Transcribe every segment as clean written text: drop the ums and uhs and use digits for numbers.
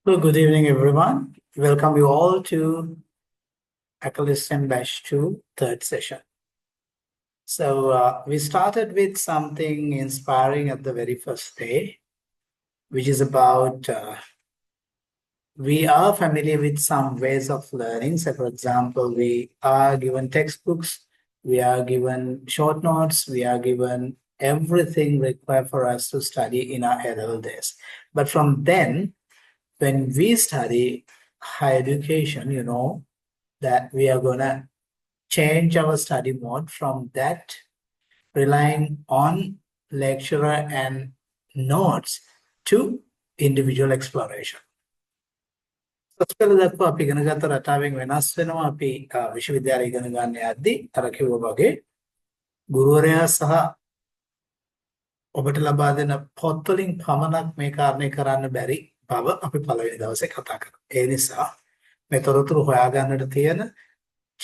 So good evening, everyone. Welcome you all to ACALISTEM Batch 2, third session. So we started with something inspiring at the very first day, which is about we are familiar with some ways of learning. So for example, we are given textbooks, we are given short notes, we are given everything required for us to study in our A-level days. But from then, when we study higher education, that we are going to change our study mode from that relying on lecturer and notes to individual exploration. පස්කල දක්වා අපි ඉගෙන ගත්ත රටාවෙන් වෙනස් වෙනවා අපි විශ්වවිද්‍යාලය ඉගෙන ගන්න යද්දී අර කිව්වා වගේ ගුරුවරයා සහ ඔබට ලබා දෙන පොත් වලින් පමණක් මේ කාරණේ කරන්න බැරි බව අපි පළවෙනි දවසේ කතා කරා. ඒ නිසා මේ තොරතුරු හොයාගන්නට තියෙන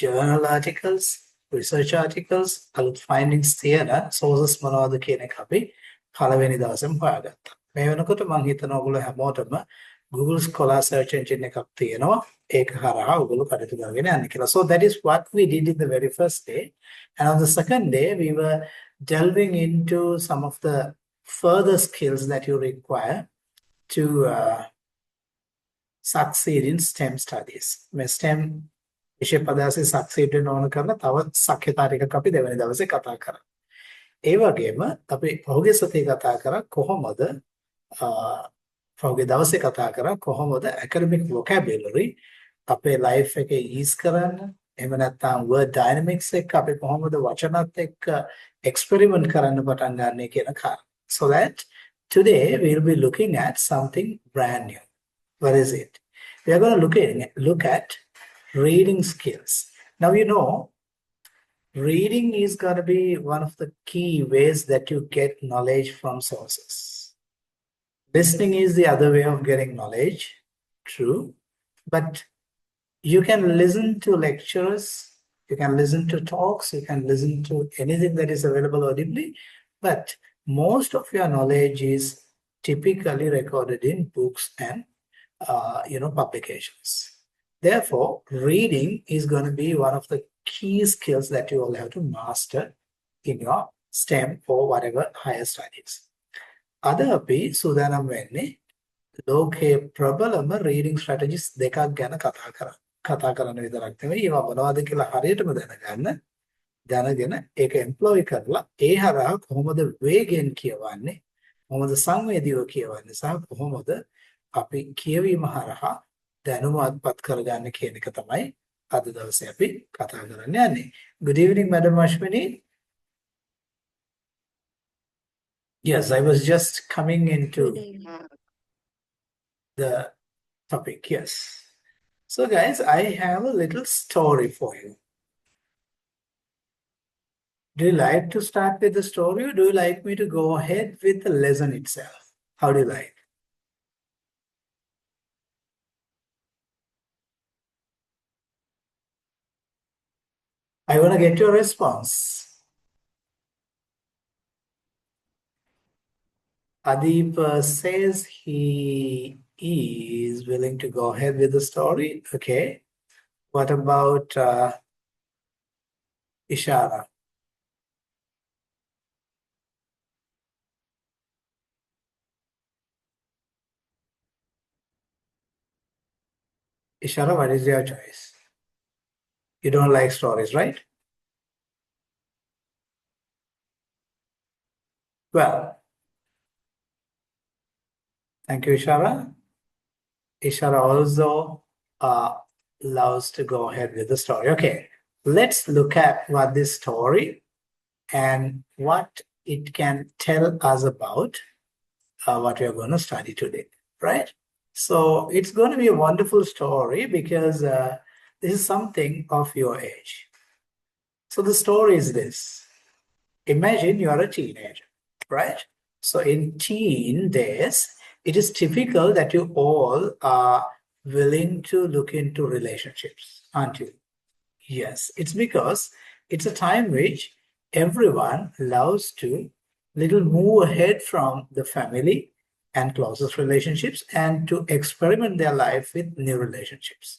journal articles, research articles, අලුත් findings තියෙන sources මොනවද කියන එක අපි පළවෙනි දවසේම හොයාගත්තා. මේ වෙනකොට මම හිතනවා ඔයගොල්ලෝ හැමෝටම Google Scholar search engine එකක් තියෙනවා. ඒක හරහා ඔයගොල්ලෝ කටයුතු කරගෙන යන්න කියලා. So that is what we did in the very first day. And on the second day, we were delving into some of the further skills that you require to succeed in STEM studies. මේ STEM විෂය පදයේ succeed වෙන්න ඕන කරන තව සක්්‍යතා ටිකක් අපි දෙවෙනි දවසේ කතා කරා. ඒ වගේම අපි පහුගිය සතියේ කතා කරා කොහොමද පහුගිය දවසේ කතා කරා කොහොමද academic vocabulary අපේ life එකේ use කරන්න එහෙම නැත්නම් word dynamics එක අපි කොහොමද වචනත් එක්ක experiment කරන්න පටන් ගන්න කියන කාරණා. So that today we'll be looking at something brand new. What is it? We are going to look at reading skills. Now reading is going to be one of the key ways that you get knowledge from sources. Listening is the other way of getting knowledge, true, but you can listen to lectures, you can listen to talks, you can listen to anything that is available audibly, but most of your knowledge is typically recorded in books and publications. Therefore, reading is going to be one of the key skills that you will have to master in your STEM or whatever higher studies. අද අපි සූදානම් වෙන්නේ ලෝකයේ ප්‍රබලම reading strategies දෙකක් ගැන කතා කරන විතරක් නෙවෙයි ඒවා මොනවද කියලා හරියටම දැනගෙන ඒක employ කරලා ඒ හරහා කොහොමද වේගෙන් කියවන්නේ කොහොමද සංවේදීව කියවන්නේ සහ කොහොමද අපි කියවීම හරහා දැනුම අත්පත් කරගන්න කියන එක තමයි අද දවසේ අපි කතා කරන්න යන්නේ. Good evening, Madam Ashwini. Yes, I was just coming into the topic. Yes. So guys, I have a little story for you. Do you like to start with the story or do you like me to go ahead with the lesson itself? How do you like? I want to get your response. Adeep says he is willing to go ahead with the story. Okay. What about Ishara? Ishara, what is your choice? You don't like stories, right? Well, thank you, Ishara. Ishara also loves to go ahead with the story. Okay, let's look at what this story and what it can tell us about what we are going to study today, right? So it's going to be a wonderful story because this is something of your age. So the story is this. Imagine you are a teenager, right? So in teen days, it is typical that you all are willing to look into relationships, aren't you? Yes, it's because it's a time which everyone loves to little move ahead from the family and closest relationships and to experiment their life with new relationships.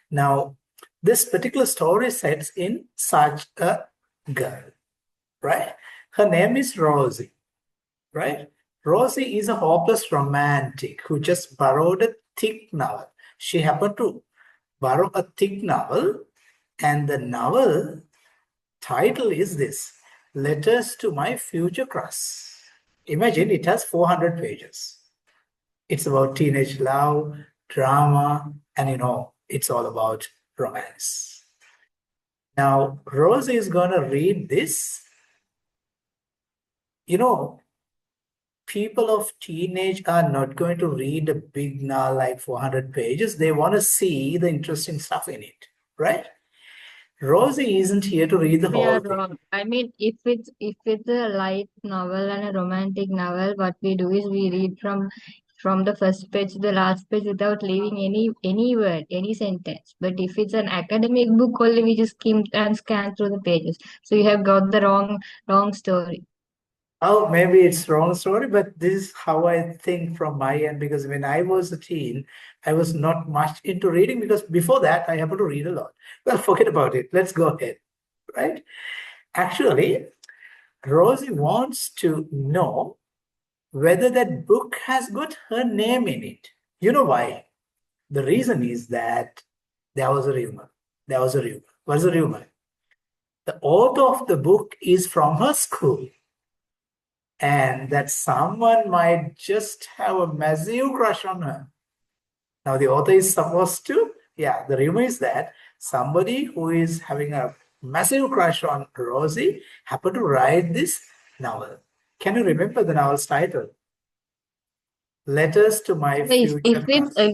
Now, this particular story sets in such a girl, right? Her name is Rosie, right? Rosie is a hopeless romantic who just borrowed a thick novel. She happened to borrow a thick novel, and the novel title is this: Letters to My Future Crush. Imagine it has 400 pages. It's about teenage love, drama, and it's all about romance. Now, Rose is going to read this. People of teenage are not going to read a big novel like 400 pages. They want to see the interesting stuff in it, right? Rosie isn't here to read the We whole are thing. wrong. I mean, if it's a light novel and a romantic novel, what we do is we read from the first page to the last page without leaving any word, any sentence. But if it's an academic book, only we just skim and scan through the pages. So you have got the wrong story. Oh, maybe it's wrong story, but this is how I think from my end, because when I was a teen, I was not much into reading because before that I happened to read a lot. Well, forget about it. Let's go ahead, right? Actually, Rosie wants to know whether that book has got her name in it. You know why? The reason is that there was a rumor. There was a rumor. What's the rumor? The author of the book is from her school, and that someone might just have a massive crush on her. Now, the author is supposed to, yeah, the rumor is that somebody who is having a massive crush on Rosie happened to write this novel. Can you remember the novel's title? Letters to My If Future it's Crush.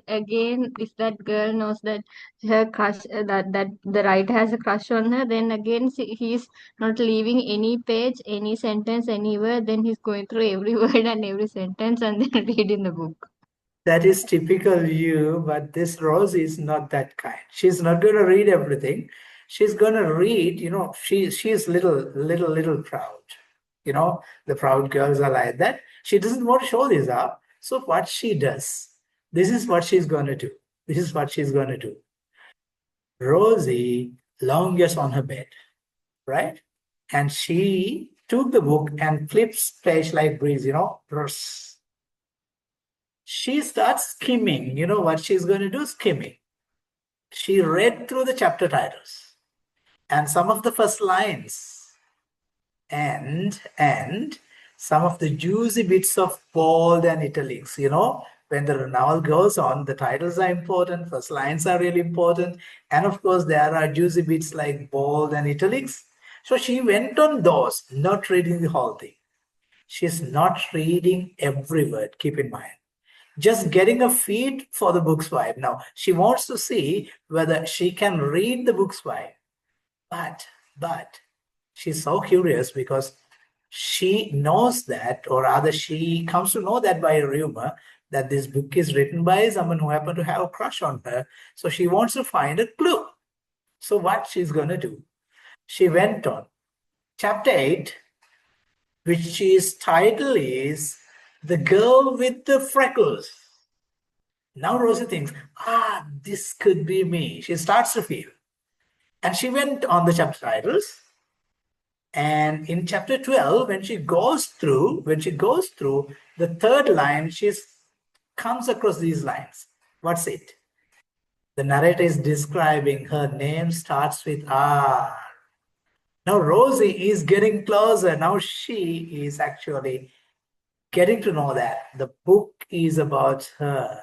again, if that girl knows that her crush that the writer has a crush on her, then again he's not leaving any page, any sentence, anywhere. Then he's going through every word and every sentence and then reading the book. That is typical you, but this Rose is not that kind. She's not going to read everything. She's going to read, she's little proud. The proud girls are like that. She doesn't want to show this up. So what she does, this is what she's going to do. This is what she's going to do. Rosie longes on her bed, right? And she took the book and flips page like breeze, She starts skimming. You know what she's going to do? Skimming. She read through the chapter titles and some of the first lines and some of the juicy bits of bold and italics. When the novel goes on, the titles are important, first lines are really important, and of course there are juicy bits like bold and italics. So she went on those, not reading the whole thing. She's not reading every word, keep in mind, just getting a feed for the book's vibe. Now, she wants to see whether she can read the book's vibe. But she's so curious because she knows that, or rather, she comes to know that by a rumor that this book is written by someone who happened to have a crush on her. So she wants to find a clue. So, what she's going to do? She went on. Chapter 8, which is title is The Girl with the Freckles. Now Rosie thinks, this could be me. She starts to feel. And she went on the chapter titles. And in chapter 12, when she goes through the third line, she comes across these lines. What's it? The narrator is describing her name starts with R. Now Rosie is getting closer. Now she is actually getting to know that the book is about her.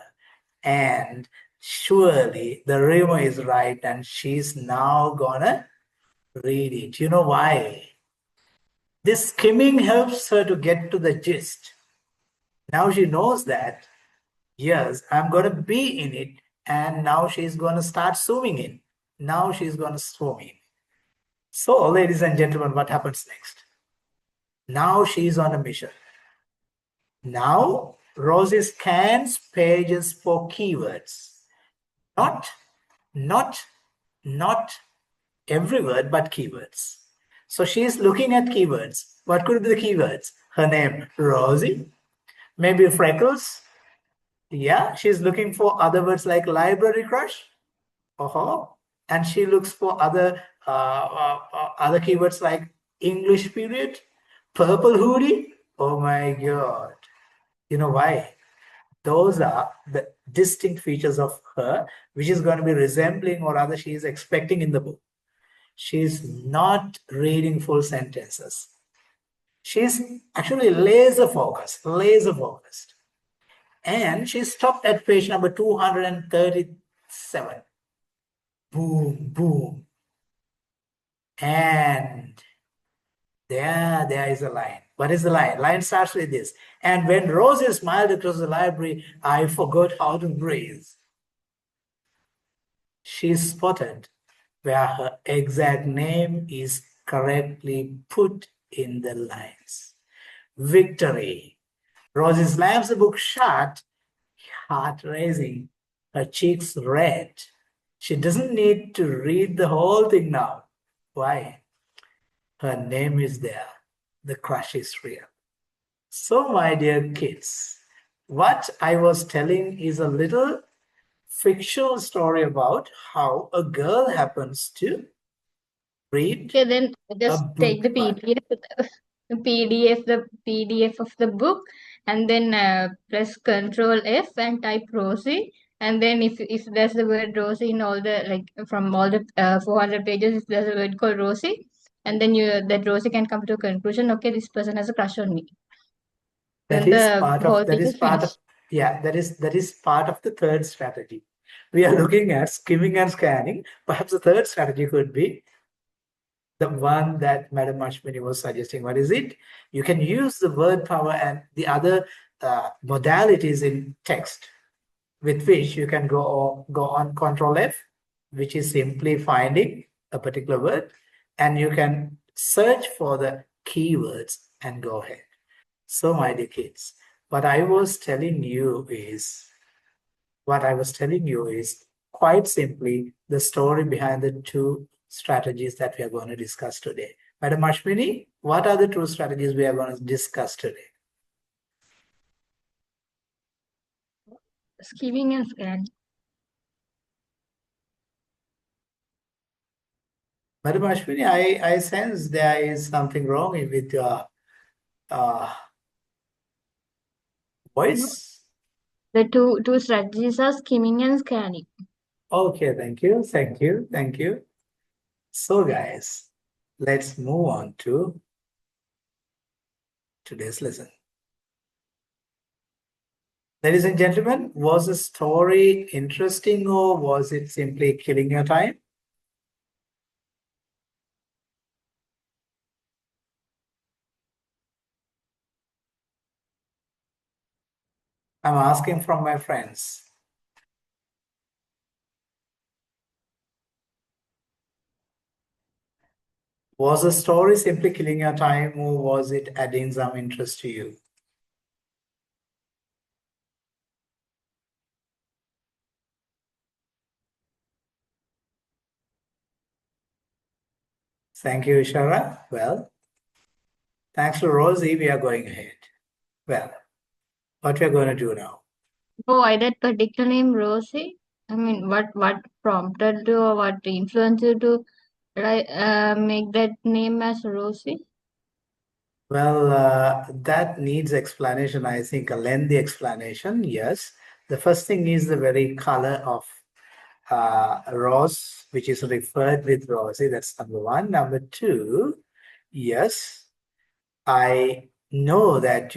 And surely the rumor is right, and she's now gonna read it. You know why? This skimming helps her to get to the gist. Now she knows that, yes, I'm gonna be in it, and now she's gonna start zooming in. Now she's gonna zoom in. So, ladies and gentlemen, what happens next? Now she's on a mission. Now Rosie scans pages for keywords. Not, not, not every word, but keywords. So she is looking at keywords. What could be the keywords? Her name, Rosie. Maybe freckles. Yeah, she's looking for other words like library crush. Oh, and she looks for other keywords like English period, purple hoodie. Oh my God. You know why? Those are the distinct features of her, which is going to be resembling or rather she is expecting in the book. She's not reading full sentences. She's actually laser focused. And she stopped at page number 237. Boom, boom. And there is a line. What is the line? Line starts with this. And when Rosie smiled across the library, I forgot how to breathe. She spotted where her exact name is correctly put in the lines. Victory. Rosie slams the book shut, heart racing, her cheeks red. She doesn't need to read the whole thing now. Why? Her name is there. The crush is real. So, my dear kids, what I was telling is a little fictional story about how a girl happens to read Okay, then a just take the book. But PDF of the book, and then press Control F and type Rosie. And then if there's the word Rosie in all the like from all the 400 pages, if there's a word called Rosie, and then you that Rosie can come to a conclusion. Okay, this person has a crush on me. that Then is the part of whole thing is finished. that is part of the third strategy. We are looking at skimming and scanning. Perhaps the third strategy could be the one that Madam Ashwini was suggesting. What is it? You can use the word power and the other modalities in text with which you can go on Control F, which is simply finding a particular word, and you can search for the keywords and go ahead. So, my dear kids, what I was telling you is quite simply the story behind the two strategies that we are going to discuss today. Madam Ashwini, what are the two strategies we are going to discuss today? Skimming and scanning. Madam Ashwini, I sense there is something wrong with your uh, No, voice. the two strategies are skimming and scanning. Okay, thank you, thank you, thank you. So, guys, let's move on to today's lesson. Ladies and gentlemen, was the story interesting or was it simply killing your time? I'm asking from my friends. Was the story simply killing your time or was it adding some interest to you? Thank you, Ishara. Well, thanks to Rosie, we are going ahead. Well, what we're going to do now? Oh, why that particular name Rosie? I mean, what prompted you or what influenced you to make that name as Rosie? Well, that needs explanation, I think, a lengthy explanation. Yes. The first thing is the very color of rose, which is referred with Rosie. That's number one. Number two, yes, I know that,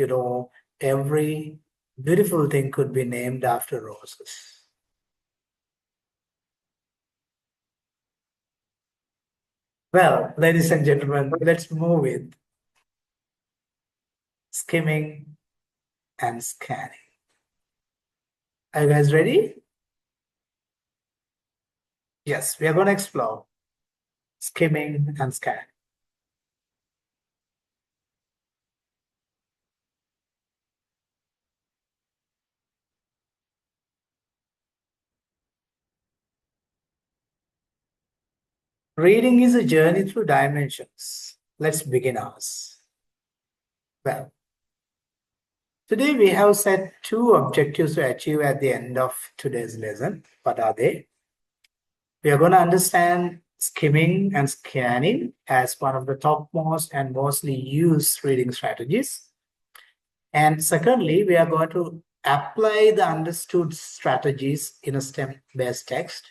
every beautiful thing could be named after roses. Well, ladies and gentlemen, let's move with skimming and scanning. Are you guys ready? Yes, we are going to explore skimming and scanning. Reading is a journey through dimensions. Let's begin ours. Well, Today we have set two objectives to achieve at the end of today's lesson. What are they? We are going to understand skimming and scanning as one of the topmost and mostly used reading strategies. And secondly, we are going to apply the understood strategies in a STEM-based text.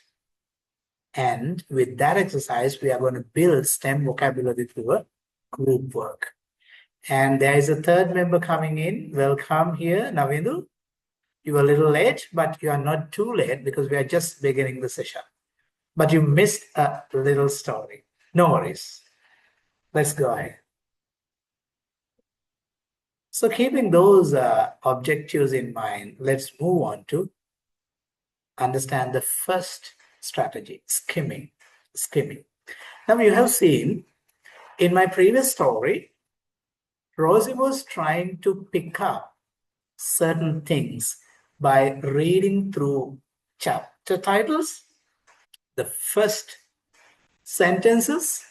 And with that exercise, we are going to build STEM vocabulary through a group work. And there is a third member coming in. Welcome here, Navindu. You were a little late, but you are not too late because we are just beginning the session. But you missed a little story. No worries. Let's go ahead. So keeping those objectives in mind, let's move on to understand the first strategy, skimming. Skimming. Now you have seen in my previous story, Rosie was trying to pick up certain things by reading through chapter titles, the first sentences,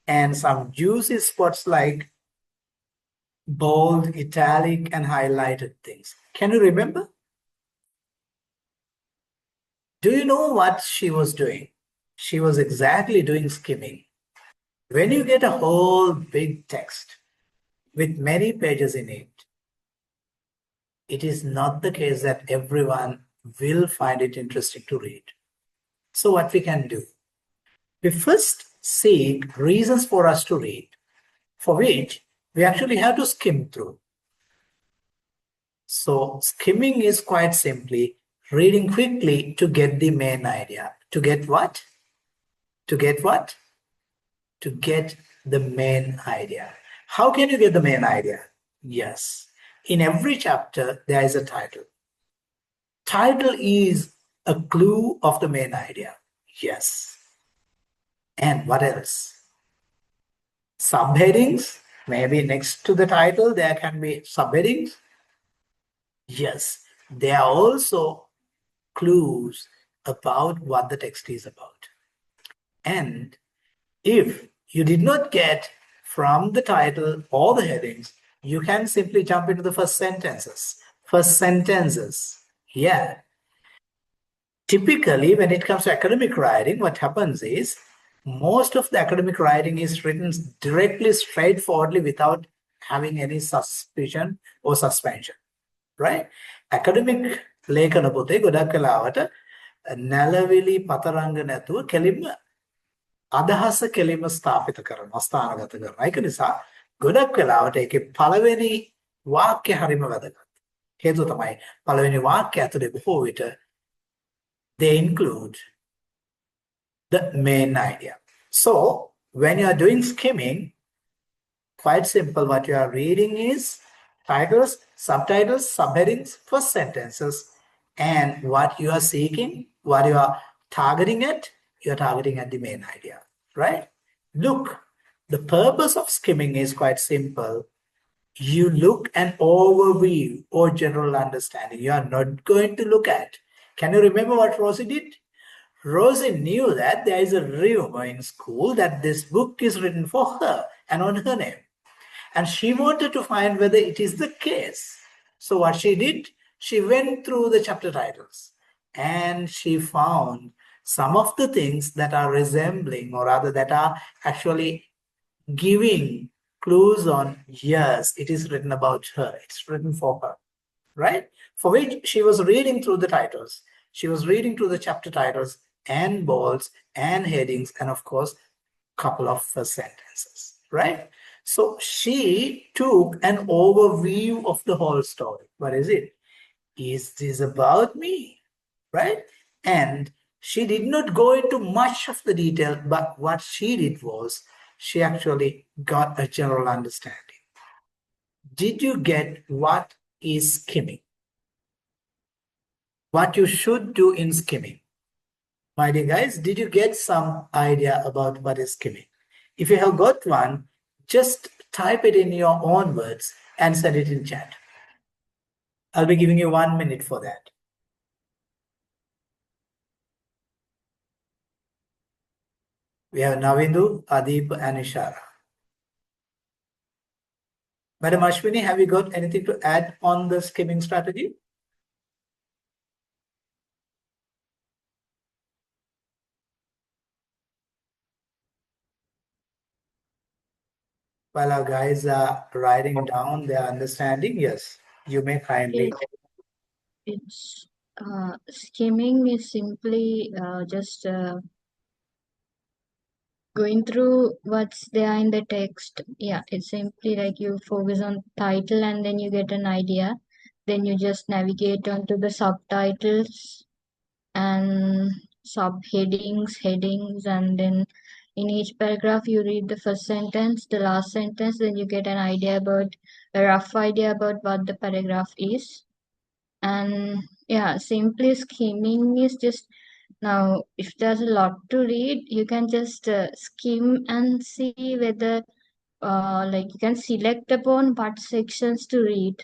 and some juicy spots like bold, italic, and highlighted things. Can you remember? Do you know what she was doing? She was exactly doing skimming. When you get a whole big text with many pages in it, it is not the case that everyone will find it interesting to read. So what we can do? We first seek reasons for us to read, for which we actually have to skim through. So skimming is quite simply reading quickly to get the main idea. To get what? To get what? To get the main idea. How can you get the main idea? Yes. In every chapter, there is a title. Title is a clue of the main idea. Yes. And what else? Subheadings. Maybe next to the title, there can be subheadings. Yes. There are also clues about what the text is about. And if you did not get from the title or the headings, you can simply jump into the first sentences. First sentences. Yeah. Typically, when it comes to academic writing, what happens is most of the academic writing is written directly, straightforwardly, without having any suspicion or suspension. Right? Academic ලේඛන පොතේ ගොඩක් කලාවට නැලවිලි පතරංග නැතුව කෙලින්ම අදහස කෙලින්ම ස්ථාපිත කරනවා ස්ථානගත කරනවා. ඒක නිසා ගොඩක් වෙලාවට ඒකේ පළවෙනි වාක්‍ය හරිම වැදගත්. හේතුව තමයි පළවෙනි වාක්‍ය ඇතුලේ බොහෝ විට they include the main idea. So when you are doing skimming, quite simple, what you are reading is titles, subtitles, subheadings, first sentences, and what you are seeking, what you are targeting at, you are targeting at the main idea, right? Look, the purpose of skimming is quite simple. You look an overview or general understanding. You are not going to look at. Can you remember what Rosie did? Rosie knew that there is a rumor in school that this book is written for her and on her name. And she wanted to find whether it is the case. So what she did, she went through the chapter titles and she found some of the things that are resembling, or rather that are actually giving clues on, yes, it is written about her. It's written for her, right? For which she was reading through the titles. She was reading through the chapter titles and bolds and headings and, of course, couple of sentences, right? So she took an overview of the whole story. What is it? Is this about me, right? And she did not go into much of the detail, but what she did was she actually got a general understanding. Did you get what is skimming? What you should do in skimming? My dear guys, did you get some idea about what is skimming? If you have got one, just type it in your own words and send it in chat. I'll be giving you 1 minute for that. We have Navindu, Adib, and Ishara. Madam Ashwini, have you got anything to add on the skimming strategy? While our guys are writing down their understanding, yes, you may kindly. It's skimming is simply just going through what's there in the text. Yeah, it's simply like you focus on title and then you get an idea. Then you just navigate onto the subtitles and subheadings, headings, and then in each paragraph you read the first sentence, the last sentence, then you get an idea about a rough idea about what the paragraph is. And yeah, simply skimming is just now if there's a lot to read, you can just skim and see whether like you can select upon what sections to read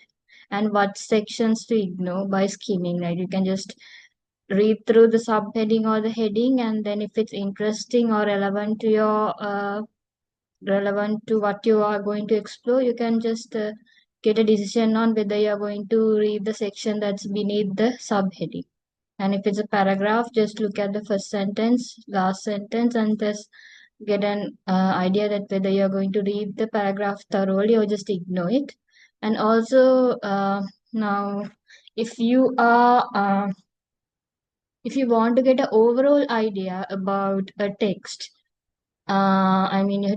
and what sections to ignore by skimming, right? You can just read through the subheading or the heading, and then if it's interesting or relevant to what you are going to explore, you can just get a decision on whether you are going to read the section that's beneath the subheading. And if it's a paragraph, just look at the first sentence, last sentence, and just get an idea that whether you're going to read the paragraph thoroughly or just ignore it. And also, now, if you are if you want to get an overall idea about a text, I mean, you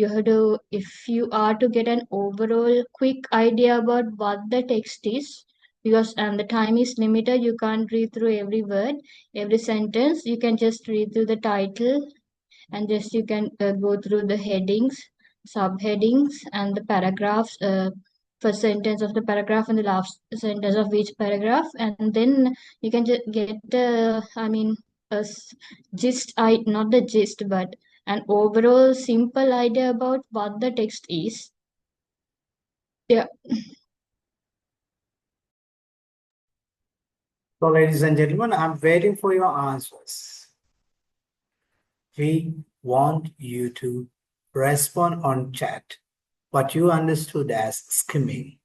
have to, if you are to get an overall quick idea about what the text is, because and the time is limited, you can't read through every word, every sentence. You can just read through the title and just you can go through the headings, subheadings, and the paragraphs. First sentence of the paragraph and the last sentence of each paragraph, and then you can just get I mean gist, I not the gist but an overall simple idea about what the text is. Yeah. So, ladies and gentlemen, I'm waiting for your answers. We want you to respond on chat what you understood as skimming.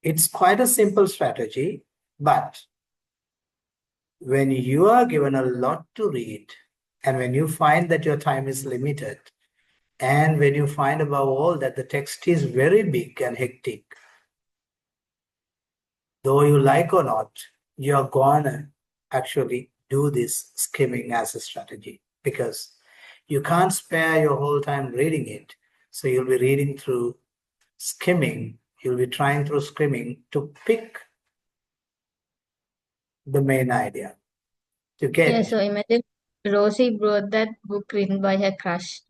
It's quite a simple strategy, but when you are given a lot to read and when you find that your time is limited, and when you find above all that the text is very big and hectic, though you like or not, you're gonna actually do this skimming as a strategy because you can't spare your whole time reading it. So you'll be reading through skimming, you'll be trying through skimming to pick the main idea to Yeah, get. so imagine Rosie brought that book written by her crush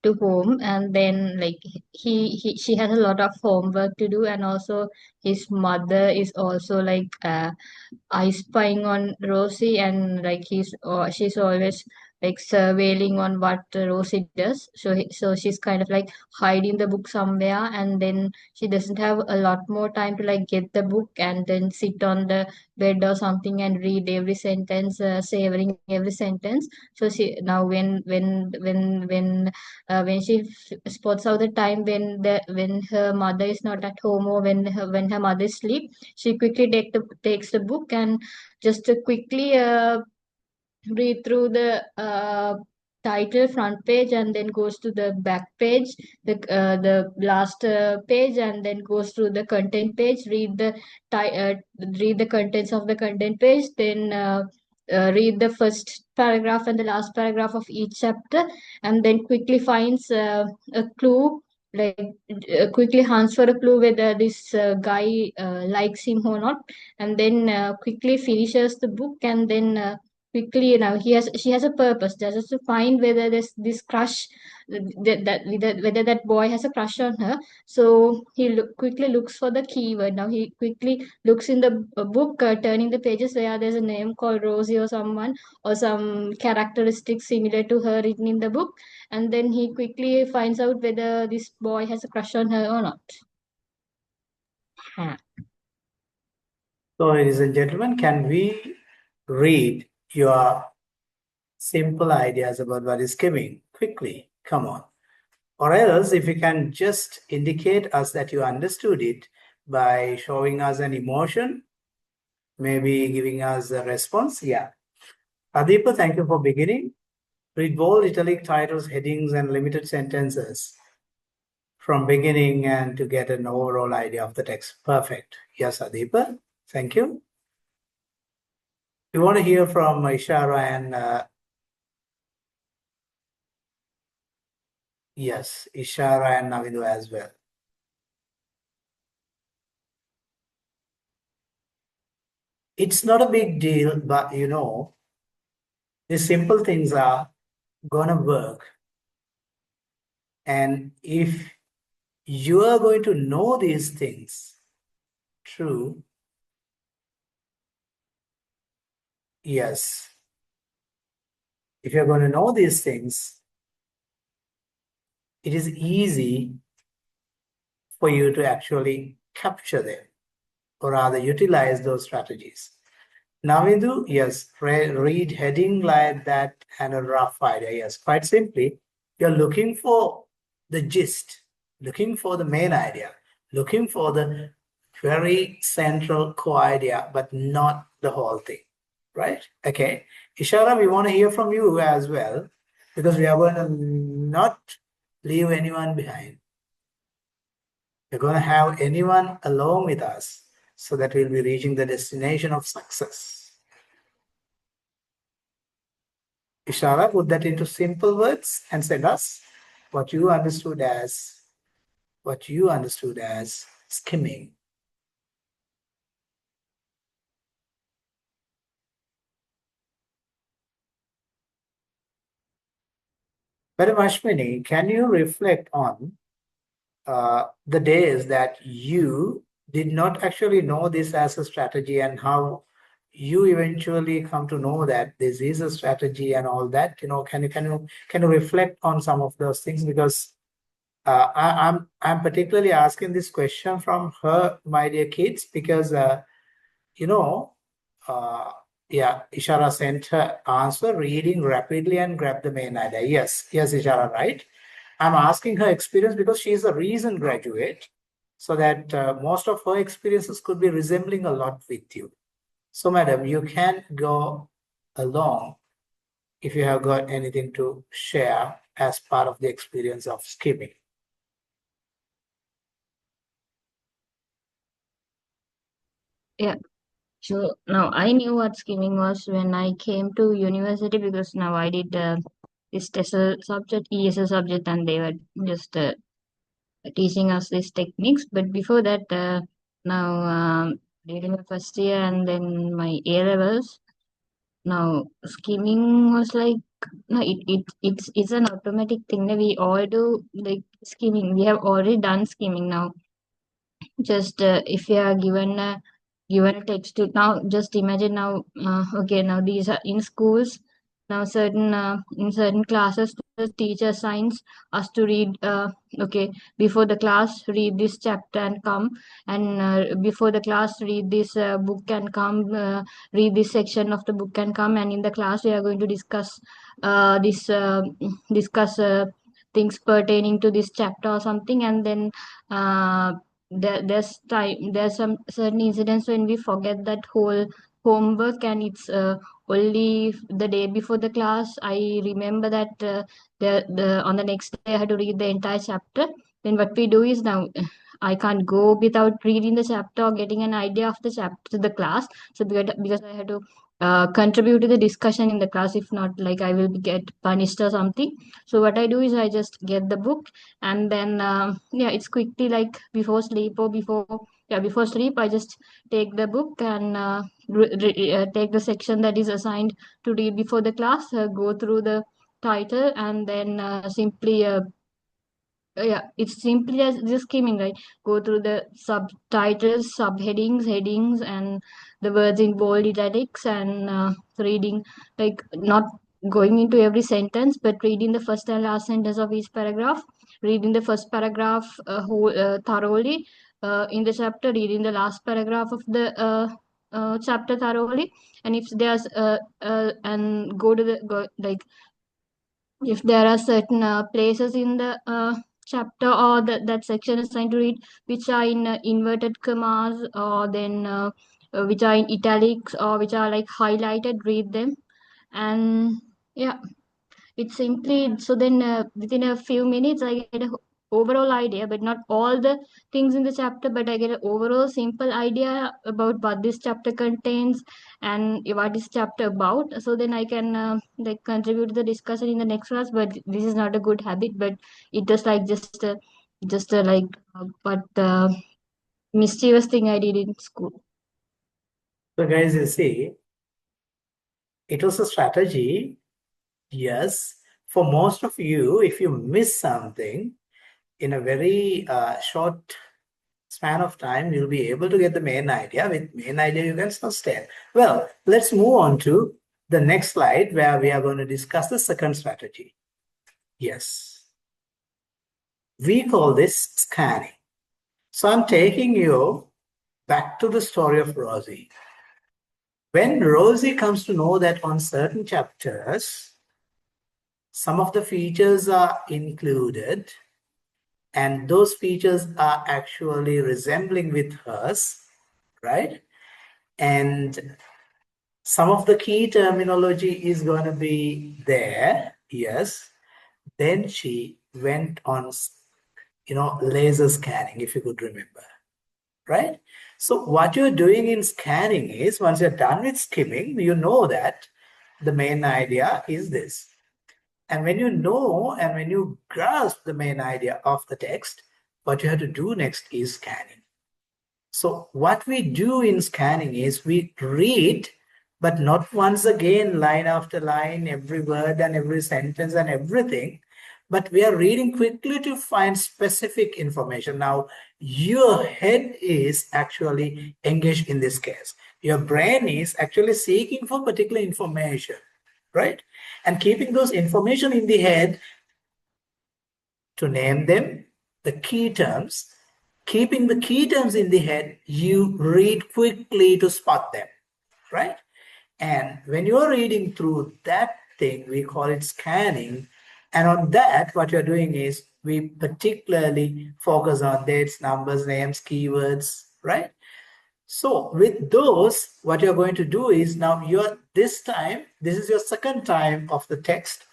to home, and then like she has a lot of homework to do, and also his mother is also like I spying on Rosie, and like she's always like surveilling on what Rosie does. So she's kind of like hiding the book somewhere, and then she doesn't have a lot more time to like get the book and then sit on the bed or something and read every sentence, savoring every sentence. So she now when she spots out the time when her mother is not at home or when her mother is asleep, she quickly takes the book and just quickly read through the title front page and then goes to the back page, the last page, and then goes through the content page, read the contents of the content page, then read the first paragraph and the last paragraph of each chapter, and then quickly finds a clue, like quickly hunts for a clue whether this guy likes him or not, and then quickly finishes the book, and then quickly, she has a purpose just to find whether this crush, whether that boy has a crush on her. So quickly looks for the keyword. Now he quickly looks in the book, turning the pages where there's a name called Rosie or someone or some characteristics similar to her written in the book, and then he quickly finds out whether this boy has a crush on her or not. Huh. So, ladies and gentlemen, can we read your simple ideas about what is skimming quickly? Come on. Or else, if you can just indicate us that you understood it by showing us an emotion, maybe giving us a response. Yeah. Adipa, thank you for beginning. Read bold, italic titles, headings, and limited sentences from beginning and to get an overall idea of the text. Perfect. Yes, Adipa. Thank you. We want to hear from Ishara and yes, Ishara and Navidu as well. It's not a big deal, but you know, the simple things are gonna work. And if you are going to know these things, true, yes. If you're going to know these things, it is easy for you to actually capture them or rather utilize those strategies. Navindu, yes, read heading like that and a rough idea. Yes, quite simply, you're looking for the gist, looking for the main idea, looking for the very central core idea, but not the whole thing, right? Okay. Ishara, we want to hear from you as well because we are going to not leave anyone behind. We're going to have anyone along with us so that we'll be reaching the destination of success. Ishara, put that into simple words and send us what you understood as skimming. Madam Ashwini, can you reflect on the days that you did not actually know this as a strategy and how you eventually come to know that this is a strategy and all that? You know, can you reflect on some of those things? Because I'm particularly asking this question from her, my dear kids, because you know, uh, yeah, Ishara sent her answer, reading rapidly and grab the main idea. Yes, yes, Ishara, right? I'm asking her experience because she is a recent graduate, so that most of her experiences could be resembling a lot with you. So, madam, you can go along if you have got anything to share as part of the experience of skimming. Yeah. So now I knew what skimming was when I came to university because now I did this TESOL subject, ESL subject, and they were just teaching us these techniques. But before that, now during the first year and then my A levels, now skimming was like no, it's an automatic thing that we all do like skimming. We have already done skimming now. Just if you are given a text to now, just imagine now. Okay, now these are in schools. Now certain in certain classes, the teacher assigns us to read. Okay, before the class, read this chapter and come, and before the class, read this book and come. Read this section of the book and come, and in the class, we are going to this discuss things pertaining to this chapter or something, and then. There's some certain incidents when we forget that whole homework, and it's only the day before the class I remember that the on the next day I had to read the entire chapter. Then what we do is now I can't go without reading the chapter or getting an idea of the chapter to the class. So because I had to contribute to the discussion in the class, if not, like I will get punished or something. So what I do is I just get the book, and then yeah, it's quickly like before sleep or before sleep I just take the book and take the section that is assigned to read before the class, go through the title, and then simply yeah, it's simply as just skimming, right? Go through the subtitles, subheadings, headings, and the words in bold italics, and reading, like not going into every sentence, but reading the first and last sentence of each paragraph, reading the first paragraph thoroughly in the chapter, reading the last paragraph of the chapter thoroughly, and if there's and go to the go like if there are certain places in the chapter or that section assigned to read, which are in inverted commas, or then which are in italics, or which are like highlighted, read them. And yeah, it's simply so then within a few minutes I get a overall idea, but not all the things in the chapter, but I get an overall simple idea about what this chapter contains and what is chapter about. So then I can like contribute to the discussion in the next class. But this is not a good habit, but it was like just a like but mischievous thing I did in school. So guys, you see, it was a strategy. Yes, for most of you, if you miss something in a very short span of time, you'll be able to get the main idea. With main idea, you can sustain. Well, let's move on to the next slide where we are going to discuss the second strategy. Yes, we call this scanning. So I'm taking you back to the story of Rosie. When Rosie comes to know that on certain chapters, some of the features are included and those features are actually resembling with hers, right? And some of the key terminology is going to be there, yes. Then she went on, laser scanning, if you could remember, right? So what you're doing in scanning is, once you're done with skimming, you know that the main idea is this. And when you know and when you grasp the main idea of the text, what you have to do next is scanning. So what we do in scanning is we read, but not once again, line after line, every word and every sentence and everything, but we are reading quickly to find specific information. Now, your head is actually engaged in this case. Your brain is actually seeking for particular information, right? And keeping those information in the head to name them, the key terms. Keeping the key terms in the head, you read quickly to spot them, right? And when you're reading through that thing, we call it scanning. And on that, what you're doing is we particularly focus on dates, numbers, names, keywords, right? So with those, what you're going to do is now this is your second time of the text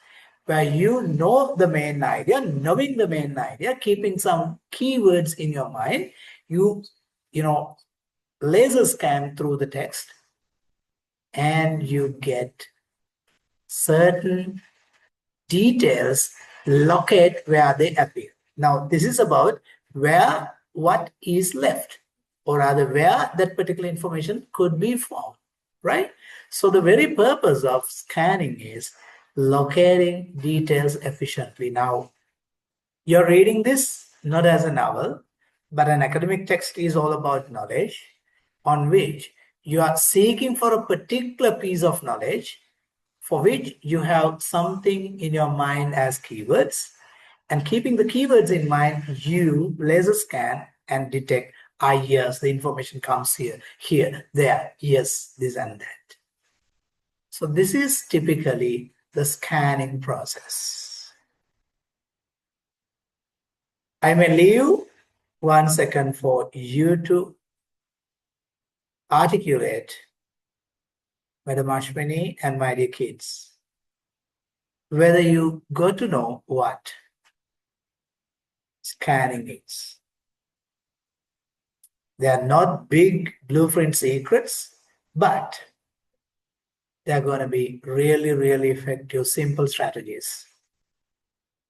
where you know the main idea, knowing the main idea, keeping some keywords in your mind, you know, laser scan through the text and you get certain details locate where they appear. Now, this is about where what is left, or rather where that particular information could be found, right? So the very purpose of scanning is locating details efficiently. Now, you're reading this not as a novel, but an academic text is all about knowledge on which you are seeking for a particular piece of knowledge for which you have something in your mind as keywords. And keeping the keywords in mind, you laser scan and detect, yes, the information comes here, there, yes, this and that. So this is typically the scanning process. I may leave 1 second for you to articulate, Madam Ashwini and my dear kids, whether you got to know what scanning is. They are not big blueprint secrets, but they're going to be really, really effective, simple strategies.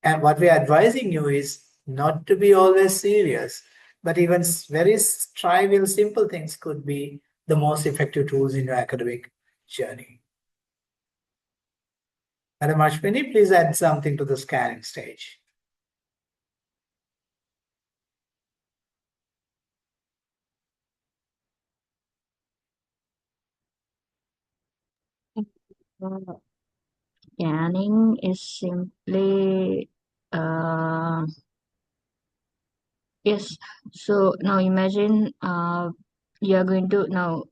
And what we are advising you is not to be always serious, but even very trivial, simple things could be the most effective tools in your academic journey. Madam Ashwini, please add something to the scanning stage. Scanning is simply yes. So now imagine you're going to now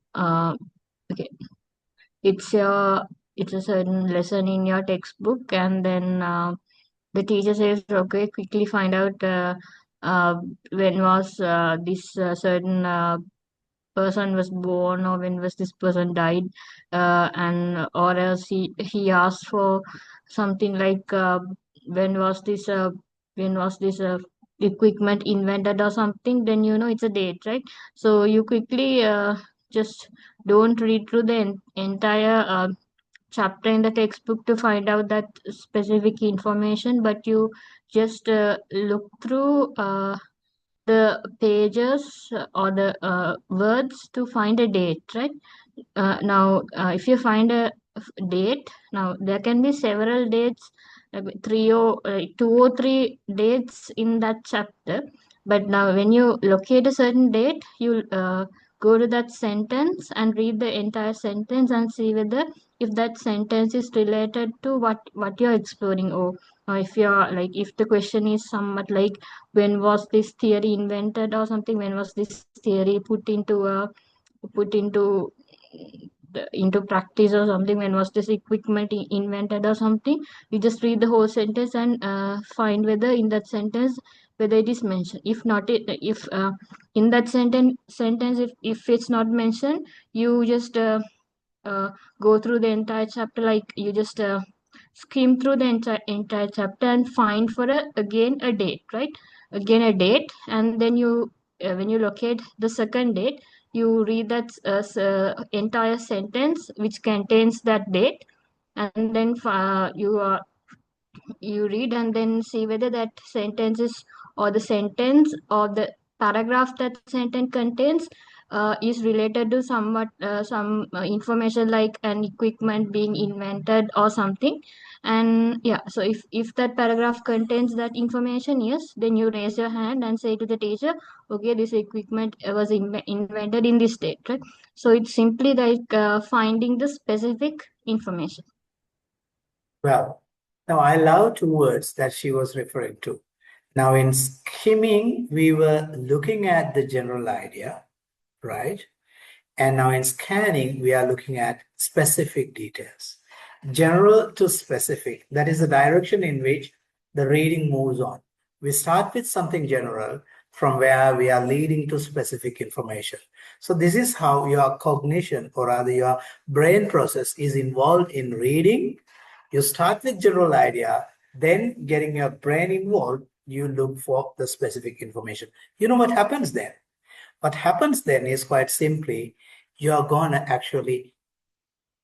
okay, it's a certain lesson in your textbook, and then the teacher says, okay, quickly find out when was this certain person was born, or when was this person died, and or else he asked for something like when was this uh, when was this equipment invented or something, then you know it's a date, right? So you quickly just don't read through the entire chapter in the textbook to find out that specific information, but you just look through the pages or the words to find a date, right? Now, if you find a date, now there can be several dates, two or three dates in that chapter. But now, when you locate a certain date, you go to that sentence and read the entire sentence and see whether if that sentence is related to what you're exploring, or if you're like if the question is somewhat like when was this theory invented or something, when was this theory put into practice or something, when was this equipment invented or something, you just read the whole sentence and find whether in that sentence whether it is mentioned. If not, if in that sentence if it's not mentioned, you just uh, go through the entire chapter, like you just skim through the entire chapter and find for again a date, right? Again a date, and then you when you locate the second date, you read that entire sentence which contains that date, and then you read and then see whether that sentence is, or the sentence or the paragraph that sentence contains is related to somewhat some information like an equipment being invented or something. And yeah, so if that paragraph contains that information, yes, then you raise your hand and say to the teacher, okay, this equipment was invented in this date, right? So it's simply like finding the specific information. Well, now I love two words that she was referring to. Now, in skimming, we were looking at the general idea, right? And now in scanning, we are looking at specific details. General to specific, that is the direction in which the reading moves on. We start with something general from where we are leading to specific information. So this is how your cognition, or rather your brain process, is involved in reading. You start with general idea, then getting your brain involved, you look for the specific information. You know what happens then? What happens then is quite simply, you're going to actually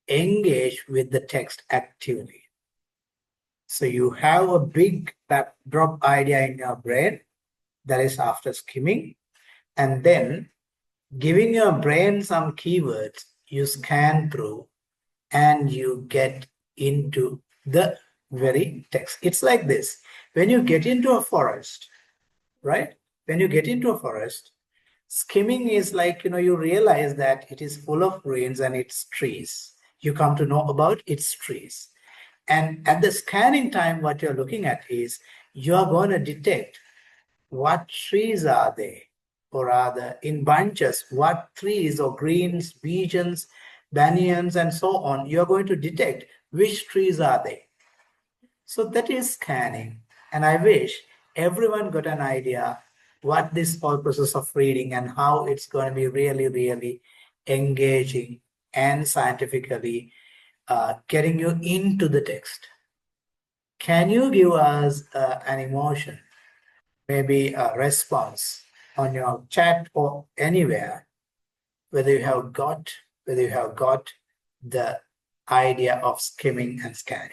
engage with the text actively. So you have a big backdrop idea in your brain, that is after skimming, and then giving your brain some keywords, you scan through and you get into the very text. It's like this. When you get into a forest, right? When you get into a forest, skimming is like, you realize that it is full of greens and its trees. You come to know about its trees. And at the scanning time, what you're looking at is you're going to detect what trees are they, or rather in bunches, what trees or greens, pigeons, banyans, and so on. You're going to detect which trees are they. So that is scanning. And I wish everyone got an idea what this whole process of reading and how it's going to be really, really engaging and scientifically getting you into the text. Can you give us an emotion, maybe a response on your chat or anywhere, whether you have got the idea of skimming and scanning?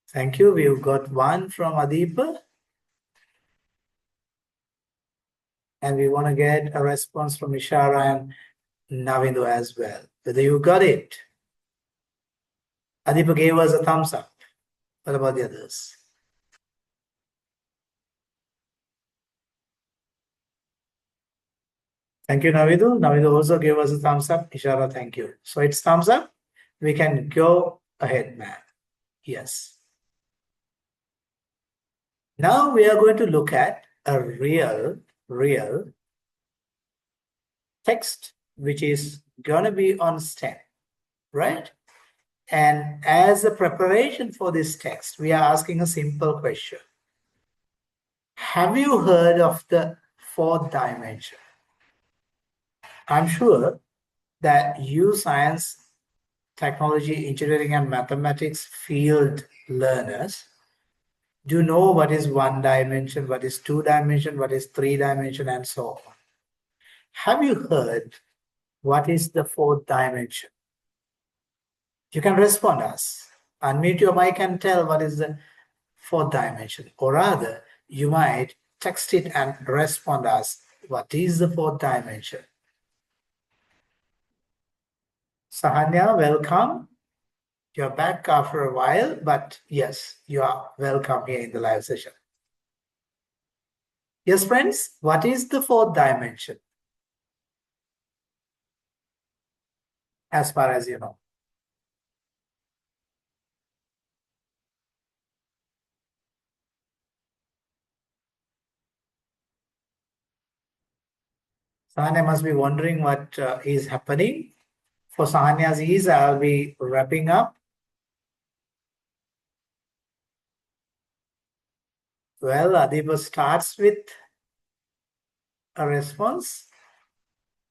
Thank you. We've got one from Adipa. And we want to get a response from Ishara and Navindu as well. Whether you got it. Adipa gave us a thumbs up. What about the others? Thank you, Navidu. Navidu also gave us a thumbs up. Ishara, thank you. So it's thumbs up. We can go ahead, man. Yes. Now we are going to look at a real text, which is going to be on STEM, right? And as a preparation for this text, we are asking a simple question. Have you heard of the fourth dimension? I'm sure that you science, technology, engineering, and mathematics field learners do know what is one dimension, what is two dimension, what is three dimension, and so on. Have you heard what is the fourth dimension? You can respond us. Unmute your mic and tell what is the fourth dimension. Or rather, you might text it and respond us. What is the fourth dimension? Sahanya, welcome. You're back after a while, but yes, you are welcome here in the live session. Yes, friends, what is the fourth dimension? As far as you know. Sahanya must be wondering what is happening. For Sahanya's ease, I'll be wrapping up. Well, Adiba starts with a response.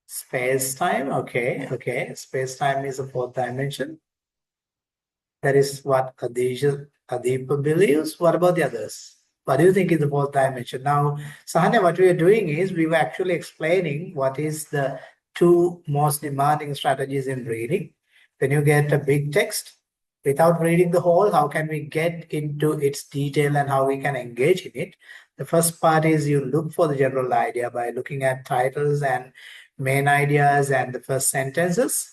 Space-time, okay. Space-time is a fourth dimension. That is what Adipa believes. What about the others? What do you think is the fourth dimension? Now, Sahanya, what we are doing is we were actually explaining what is the two most demanding strategies in reading. When you get a big text, without reading the whole, how can we get into its detail and how we can engage in it? The first part is you look for the general idea by looking at titles and main ideas and the first sentences.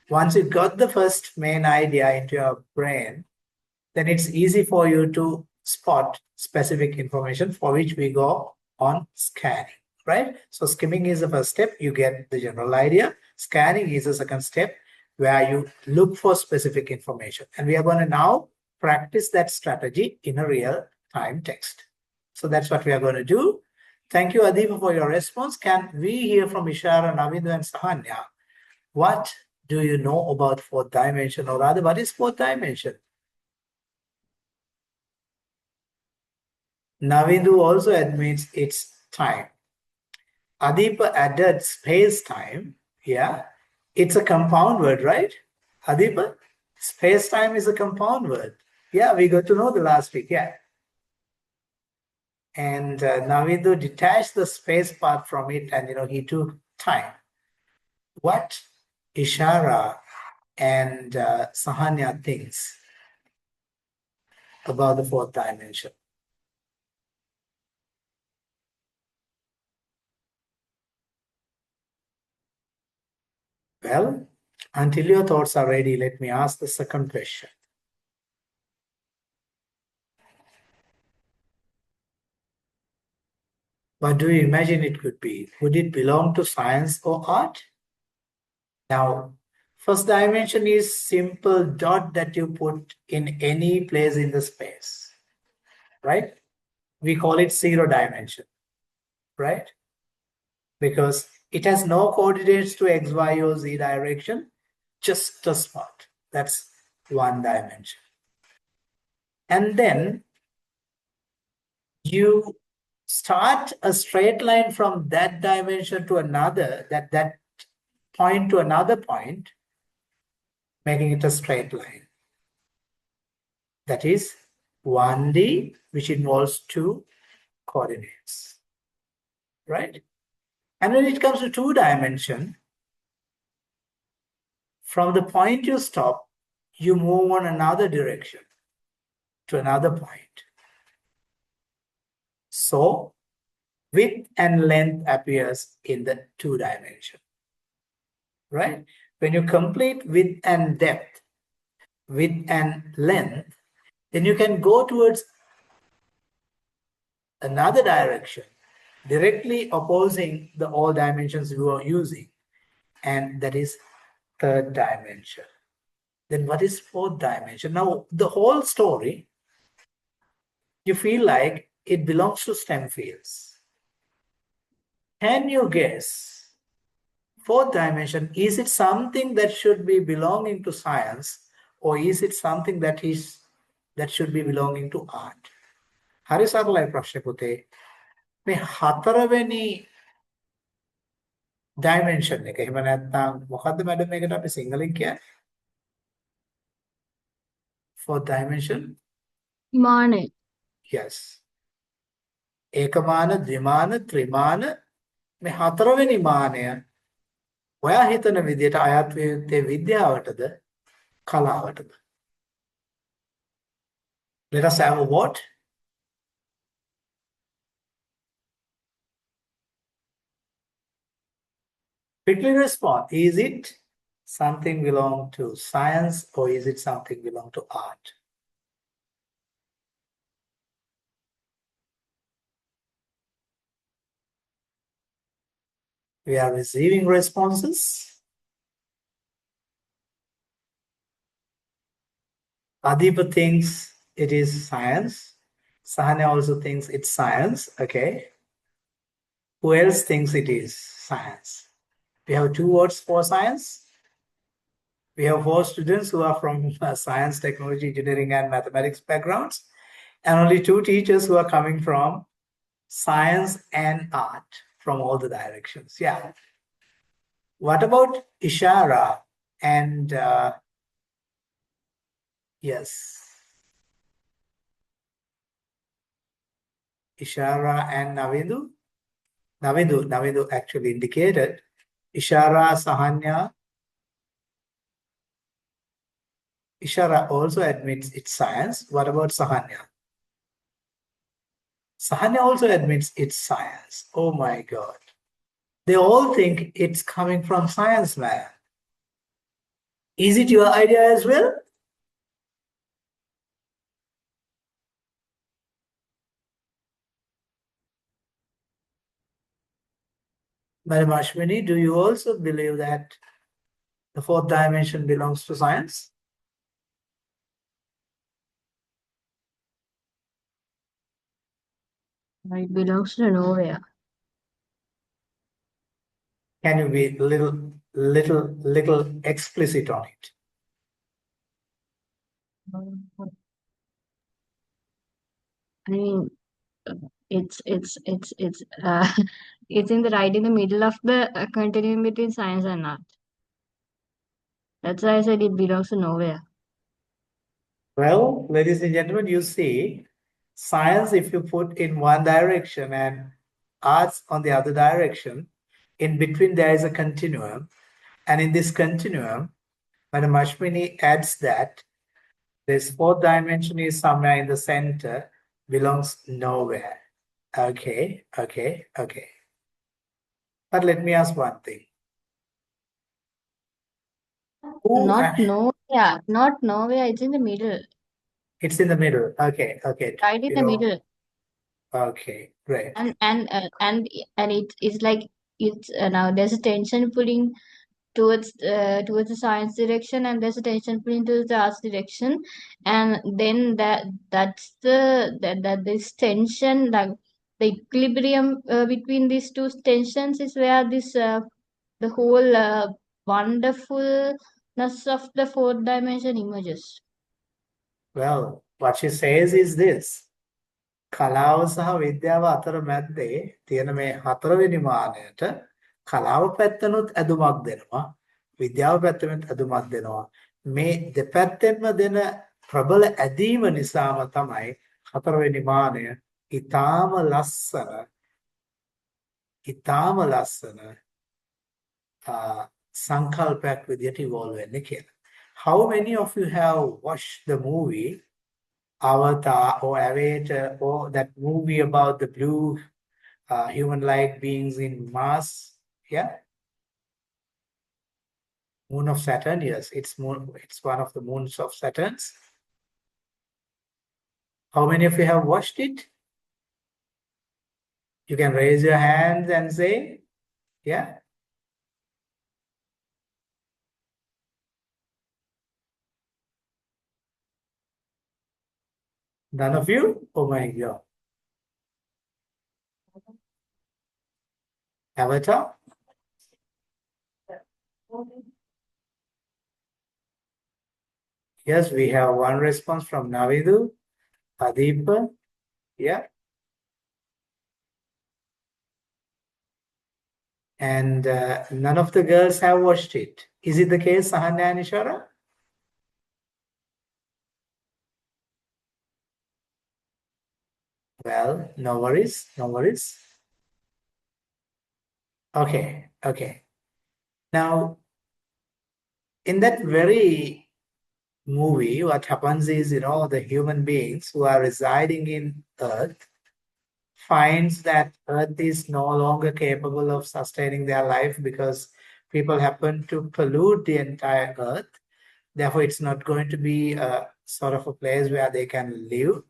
Once you got the first main idea into your brain, then it's easy for you to spot specific information for which we go on scanning, right? So skimming is the first step. You get the general idea. Scanning is the second step where you look for specific information. And we are going to now practice that strategy in a real time text. So that's what we are going to do. Thank you, Adiba, for your response. Can we hear from Ishara, Navindu, and Sahanya? What do you know about fourth dimension, or rather, what is fourth dimension? Navindu also admits it's time. Adipa added space-time. Yeah, it's a compound word, right? Adipa, space-time is a compound word. Yeah, we got to know the last week. Yeah. And Navindu detached the space part from it, and he took time. What Ishara and Sahanya thinks about the fourth dimension? Well, until your thoughts are ready, let me ask the second question. What do you imagine it could be? Would it belong to science or art? Now, first dimension is simple dot that you put in any place in the space, right? We call it zero dimension, right? Because it has no coordinates to x, y, or z direction, just a spot. That's one dimension. And then you start a straight line from that dimension to another, that point to another point, making it a straight line. That is 1D, which involves two coordinates, right? And when it comes to two dimension, from the point you stop, you move on another direction to another point. So width and length appears in the two dimension, right? When you complete width and depth, width and length, then you can go towards another direction, directly opposing the all dimensions you are using, and that is third dimension. Then what is fourth dimension? Now, the whole story, you feel like it belongs to STEM fields. Can you guess fourth dimension, is it something that should be belonging to science, or is it something that should be belonging to art? හරි සරලයි ප්‍රශ්නේ පුතේ. මේ හතරවෙනි dimension එක. එහෙම නැත්නම් මොකද්ද madam මේකට අපි සිංහලෙන් කියන්නේ? Fourth dimension? මානෙ. Yes. ඒකමාන, ද්විමාන, ත්‍රිමාන මේ හතරවෙනි මානය ඔයා හිතන විදිහට අයත් වේ යුත්තේ විද්‍යාවටද කලාවටද? Let us have a vote. Quickly respond. Is it something belong to science or is it something belong to art? We are receiving responses. Adipa thinks it is science. Sahane also thinks it's science. Okay. Who else thinks it is science? We have 2 votes for science. We have 4 students who are from science, technology, engineering, and mathematics backgrounds, and only 2 teachers who are coming from science and art from all the directions. Yeah. What about Ishara and yes, Ishara and Navindu? Navindu actually indicated. Ishara, Sahanya. Ishara also admits it's science. What about Sahanya? Sahanya also admits it's science. Oh my God. They all think it's coming from science, man. Is it your idea as well? Madam Ashwini, do you also believe that the 4th dimension belongs to science? It belongs to nowhere. Can you be little explicit on it? I mean, it's it's in the right in the middle of the continuum between science and art. That's why I said it belongs to nowhere. Well, ladies and gentlemen, you see, science, if you put in one direction and arts on the other direction, in between there is a continuum. And in this continuum, Madam Ashwini adds that this 4th dimension is somewhere in the center, belongs nowhere. Okay. But let me ask one thing. Not nowhere. It's in the middle. It's in the middle. Okay. Right in the middle. Okay, great. And it's like it's now there's a tension pulling towards the science direction, and there's a tension pulling towards the arts direction, and then that this tension, like the equilibrium between these two tensions, is where this the whole wonderfulness of the 4th dimension emerges. Well, what she says is this. කලාව සහ විද්‍යාව අතර මැද්දේ තියෙන මේ 4වෙනි මානයට කලාව පැත්තනොත් ඇදුමක් දෙනවා, විද්‍යාව පැත්තෙත් ඇදුමක් දෙනවා. මේ දෙපැත්තෙන්ම දෙන ප්‍රබල ඇදීම නිසාම තමයි 4වෙනි මානය ඊටාම ලස්සන සංකල්පයක් විදියට ඉවෝල්ව් වෙන්නේ කියලා. How many of you have watched the movie Avatar or Avatar or that movie about the blue human-like beings in Mars? Yeah. Moon of Saturn, yes. It's one of the moons of Saturn. How many of you have watched it? You can raise your hands and say, yeah. None of you? Oh my God. Avatar? Yes, we have one response from Navidu, Adeep. Yeah. And none of the girls have watched it. Is it the case, Sahanya and Ishara? Well, no worries, no worries. Okay, okay. Now, in that very movie, what happens is, the human beings who are residing in Earth finds that Earth is no longer capable of sustaining their life because people happen to pollute the entire Earth. Therefore, it's not going to be a sort of a place where they can live.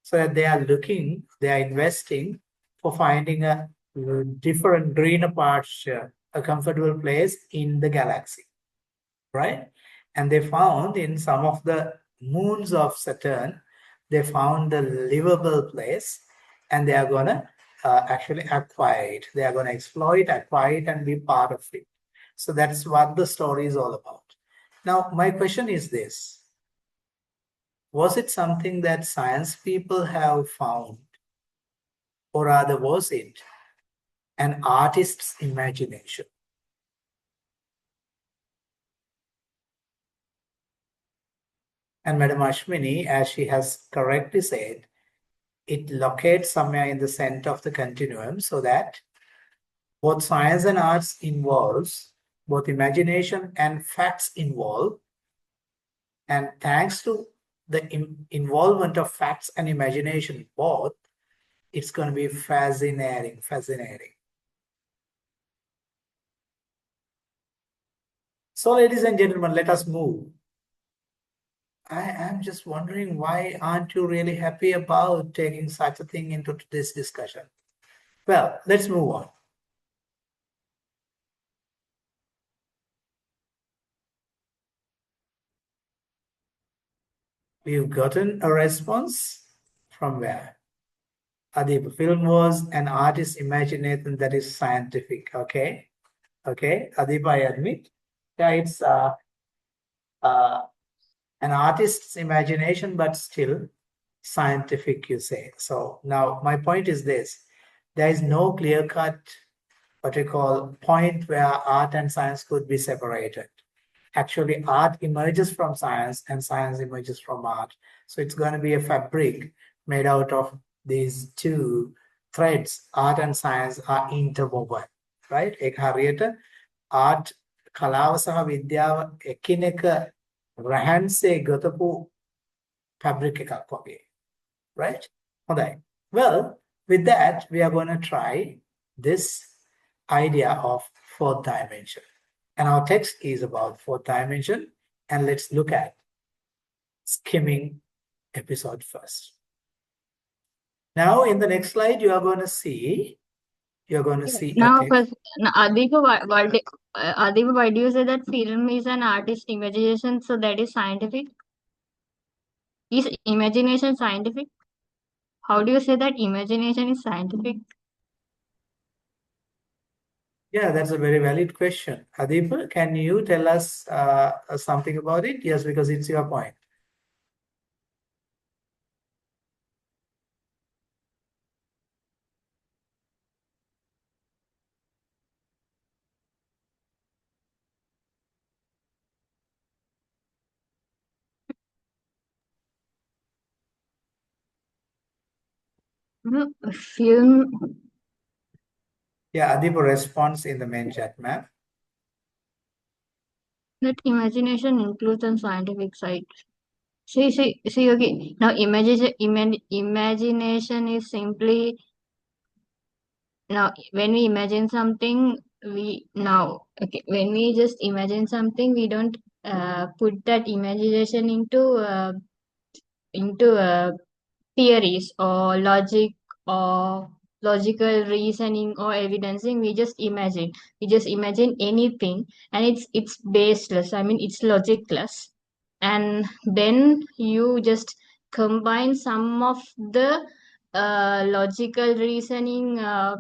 So that they are investing for finding a different greener pasture, a comfortable place in the galaxy, right? And they found in some of the moons of Saturn, they found the livable place, and they are gonna actually acquire it. They are gonna exploit, acquire it, and be part of it. So that's what the story is all about. Now, my question is this: was it something that science people have found, or rather, was it an artist's imagination? And Madam Ashwini, as she has correctly said, it locates somewhere in the center of the continuum so that both science and arts involves, both imagination and facts involve. And thanks to the involvement of facts and imagination both, it's going to be fascinating, fascinating. So, ladies and gentlemen, let us move. I am just wondering, why aren't you really happy about taking such a thing into this discussion? Well, let's move on. We've gotten a response from where? Adib, film was an artist's imagination that is scientific. Okay. Okay. Adib, I admit. Yeah, it's uh, an artist's imagination, but still scientific, you say. So now my point is this: there is no clear cut, what we call, point where art and science could be separated. Actually, art emerges from science and science emerges from art. So it's going to be a fabric made out of these two threads. Art and science are interwoven, right? ඒක හරියට art කලාව සහ විද්‍යාව එකිනෙක රැහන්සේ ගොතපු fabric එකක් වගේ, right? හොඳයි. Well, with that, we are going to try this idea of fourth dimension. And our text is about fourth dimension. And let's look at skimming episode first. Now, in the next slide, you're going to see Now, a text. first, Adiba, Adiba, why do you say that film is an artist imagination? So that is scientific? Is imagination scientific? How do you say that imagination is scientific? Yeah, that's a very valid question. Adipa, can you tell us something about it? Yes, because it's your point. Film, Yeah, Adipa responds in the main chat, ma'am. that imagination includes on scientific side. See, okay. Now, imagination is simply, now, when we imagine something, when we just imagine something, we don't put that imagination into theories or logic or logical reasoning or evidencing. We just imagine anything, and it's baseless, I mean it's logicless. And then you just combine some of the logical reasoning, uh,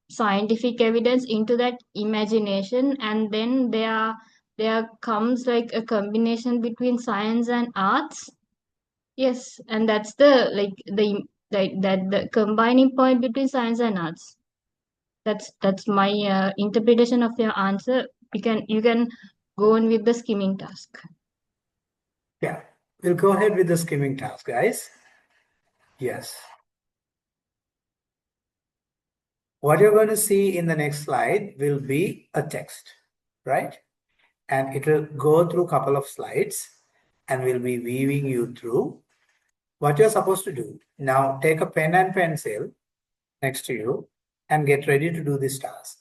scientific evidence into that imagination, and then there are there comes like a combination between science and arts. Yes, and that's the the combining point between science and arts. That's my interpretation of your answer. You can go on with the skimming task. Yeah, we'll go ahead with the skimming task, guys. Yes. What you're going to see in the next slide will be a text, right? And it will go through a couple of slides and we'll be weaving you through what you're supposed to do. Now take a pen and pencil next to you and get ready to do this task.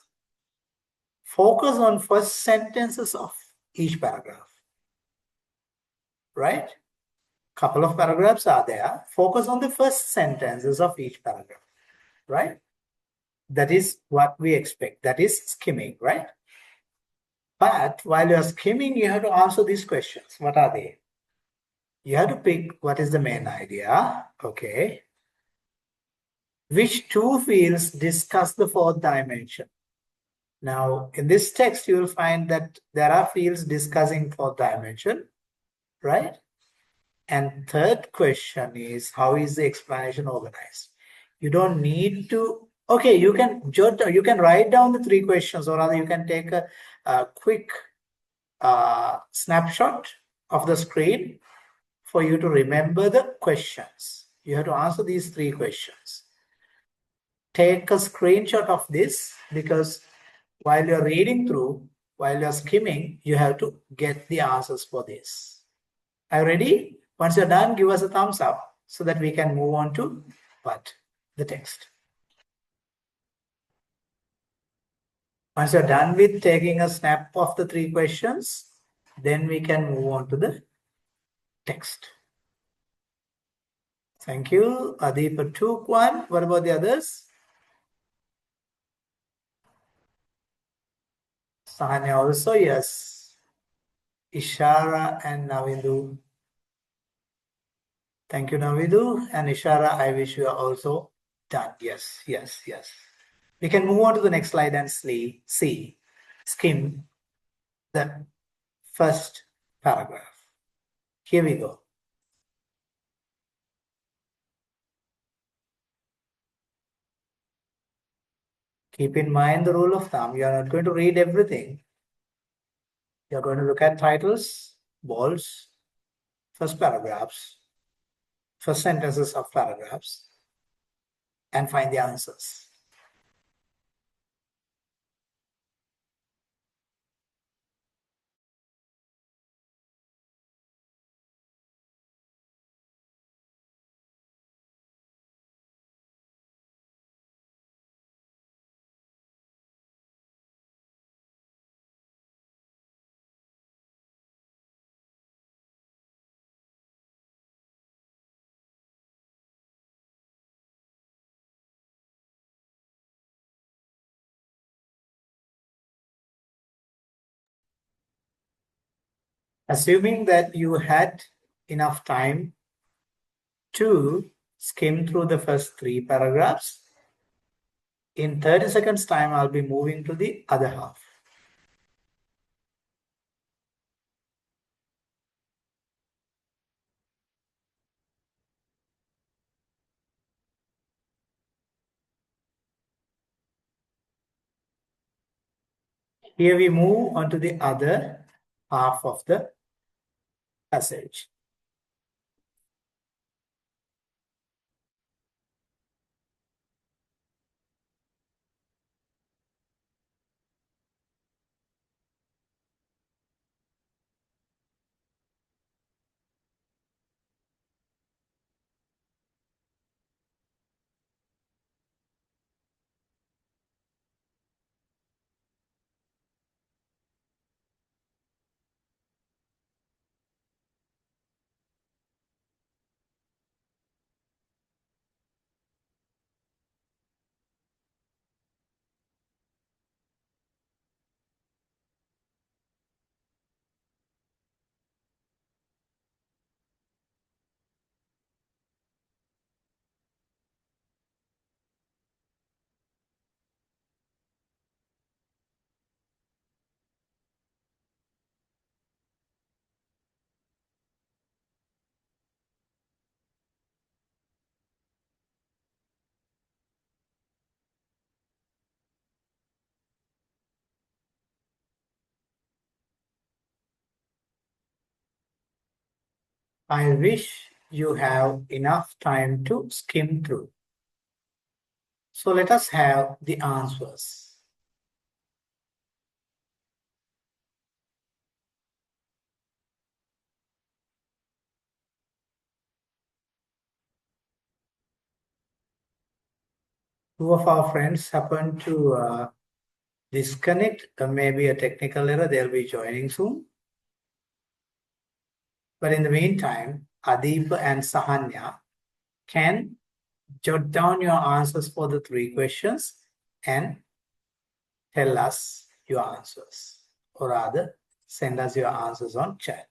Focus on first sentences of each paragraph, right? Couple of paragraphs are there. Focus on the first sentences of each paragraph, right? That is what we expect. That is skimming, right? But while you're skimming, you have to answer these questions. What are they? You have to pick what is the main idea. Okay. Which two fields discuss the fourth dimension? Now, in this text, you will find that there are fields discussing fourth dimension, right? And third question is, how is the explanation organized? You don't need to, okay, you can write down the three questions, or rather you can take a quick snapshot of the screen for you to remember the questions. You have to answer these three questions. Take a screenshot of this because while you're reading through, while you're skimming, you have to get the answers for this. Are you ready? Once you're done, give us a thumbs up so that we can move on to what? The text. Once you're done with taking a snap of the three questions, then we can move on to the text. Thank you. Adipa took one. What about the others? Sahanya also, yes. Ishara and Navidu. Thank you, Navidu. And Ishara, I wish you are also done. Yes, yes, yes. We can move on to the next slide and skim the first paragraph. Here we go. Keep in mind the rule of thumb. You are not going to read everything. You're going to look at titles, bolds, first paragraphs, first sentences of paragraphs, and find the answers. Assuming that you had enough time to skim through the first three paragraphs, in 30 seconds time, I'll be moving to the other half. Here we move on to the other half of the passage. I wish you have enough time to skim through. So let us have the answers. Two of our friends happen to disconnect. Maybe a technical error. They'll be joining soon. But in the meantime, Adeep and Sahanya can jot down your answers for the three questions and tell us your answers, or rather, send us your answers on chat.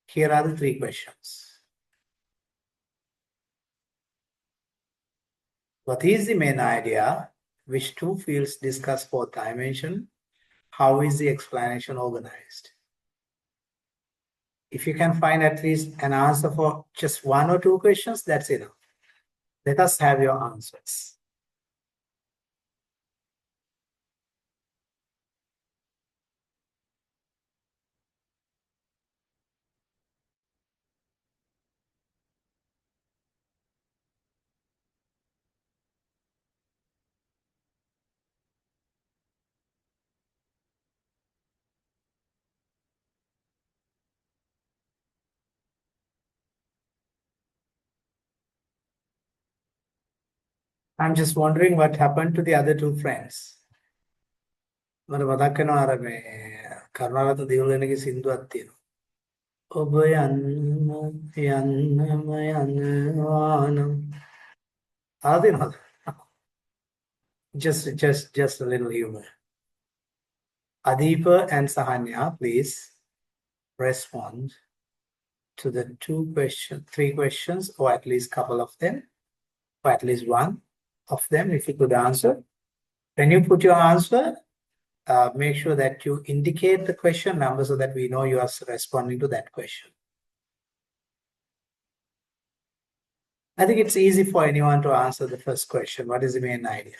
Here are the three questions. What is the main idea? Which two fields discuss fourth dimension? How is the explanation organized? If you can find at least an answer for just one or two questions, that's enough. Let us have your answers. I'm just wondering what happened to the other two friends. මට මතක් වෙනවා අර මේ කරුණාරත්න දියුලෙනගේ සින්දුවක් තියෙනවා. ඔබ යන්නම යන්නම යනවානම්. අහලා තියෙනවද? Just a little humor. Adipa and Sahanya, please respond to the three questions, or at least couple of them, or at least one of them, if you could answer. When you put your answer, make sure that you indicate the question number so that we know you are responding to that question. I think it's easy for anyone to answer the first question. What is the main idea?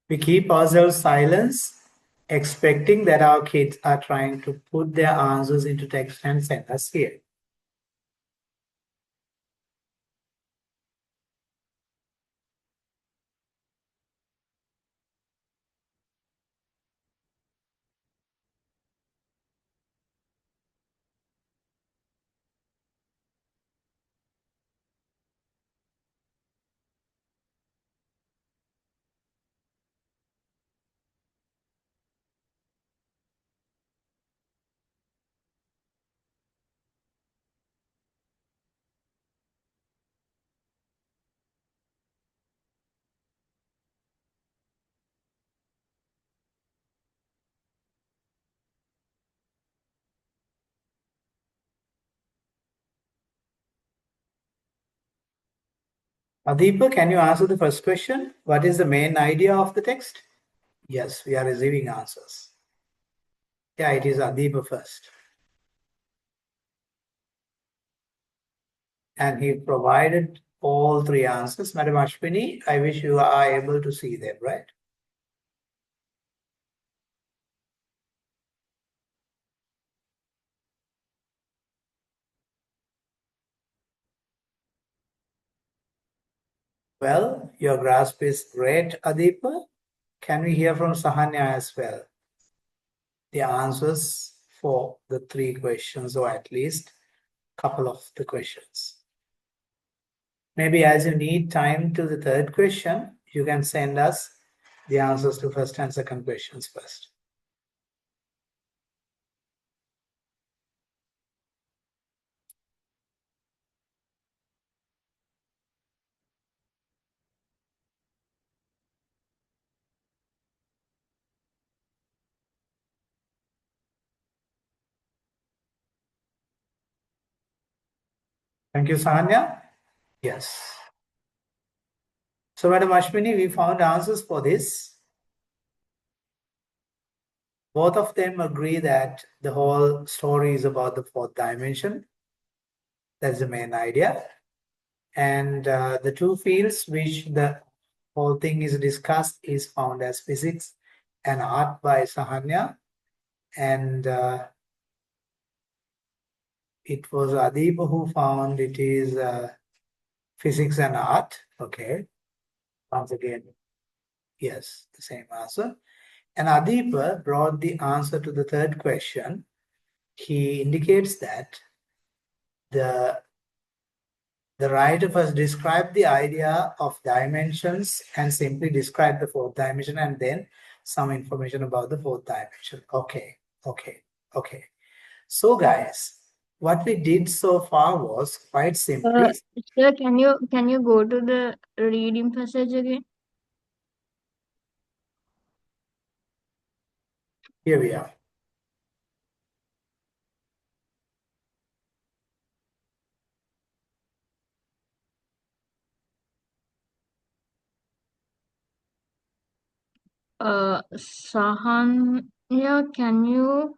We keep ourselves silent, expecting that our kids are trying to put their answers into text and send us here. Adipa, can you answer the first question? What is the main idea of the text? Yes, we are receiving answers. Yeah, it is Adipa first. And he provided all three answers. Madam Ashwini, I wish you are able to see them, right? Well, your grasp is great, Adipa. Can we hear from Sahanya as well? The answers for the three questions, or at least a couple of the questions. Maybe as you need time to the third question, you can send us the answers to first and second questions first. Thank you, Sahanya. Yes. So, Madam Ashwini, we found answers for this. Both of them agree that the whole story is about the fourth dimension. That's the main idea. And the two fields which the whole thing is discussed is found as physics and art by Sahanya. And it was Adiba who found it is physics and art. Okay. Once again, yes, the same answer. And Adipa brought the answer to the third question. He indicates that the writer first described the idea of dimensions and simply described the fourth dimension and then some information about the fourth dimension. Okay, okay, okay. So guys, what we did so far was quite Uh, simply, Sir, can you go to the reading passage again? here we are. Sahanya, can you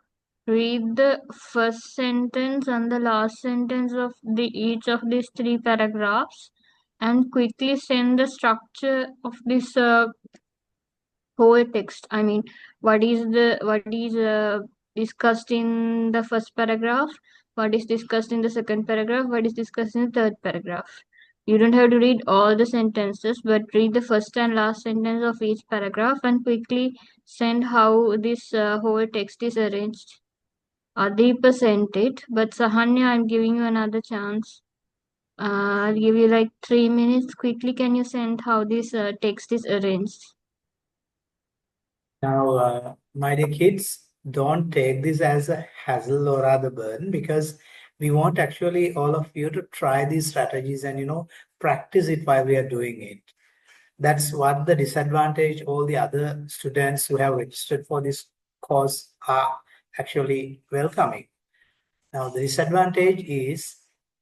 read the first sentence and the last sentence of each of these three paragraphs and quickly send the structure of this whole text? I mean, what is discussed in the first paragraph, what is discussed in the second paragraph, what is discussed in the third paragraph. You don't have to read all the sentences, but read the first and last sentence of each paragraph and quickly send how this whole text is arranged. Adeepa sent it, but Sahanya, I'm giving you another chance. I'll give you like 3 minutes. Quickly, can you send how this text is arranged? Now, my dear kids, don't take this as a hassle or other burden because we want actually all of you to try these strategies and practice it while we are doing it. That's what the disadvantage all the other students who have registered for this course are actually welcoming. Now, the disadvantage is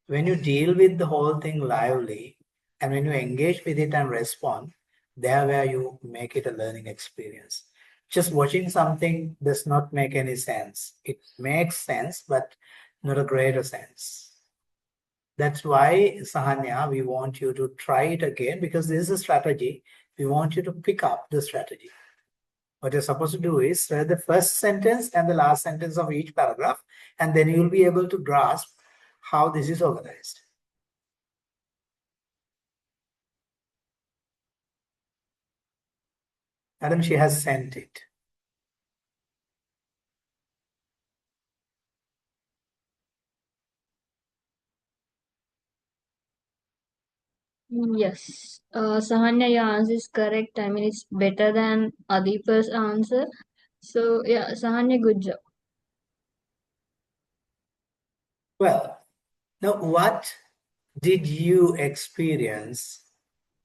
when you deal with the whole thing lively and when you engage with it and respond, there where you make it a learning experience. Just watching something does not make any sense. It makes sense, but not a greater sense. That's why, Sahanya, we want you to try it again because this is a strategy. We want you to pick up the strategy. What you're supposed to do is read the first sentence and the last sentence of each paragraph, and then you'll be able to grasp how this is organized. Madam, she has sent it. Yes, Sahanya, your answer is correct. I mean, it's better than Adipa's answer. So, yeah, Sahanya, good job. Well, now what did you experience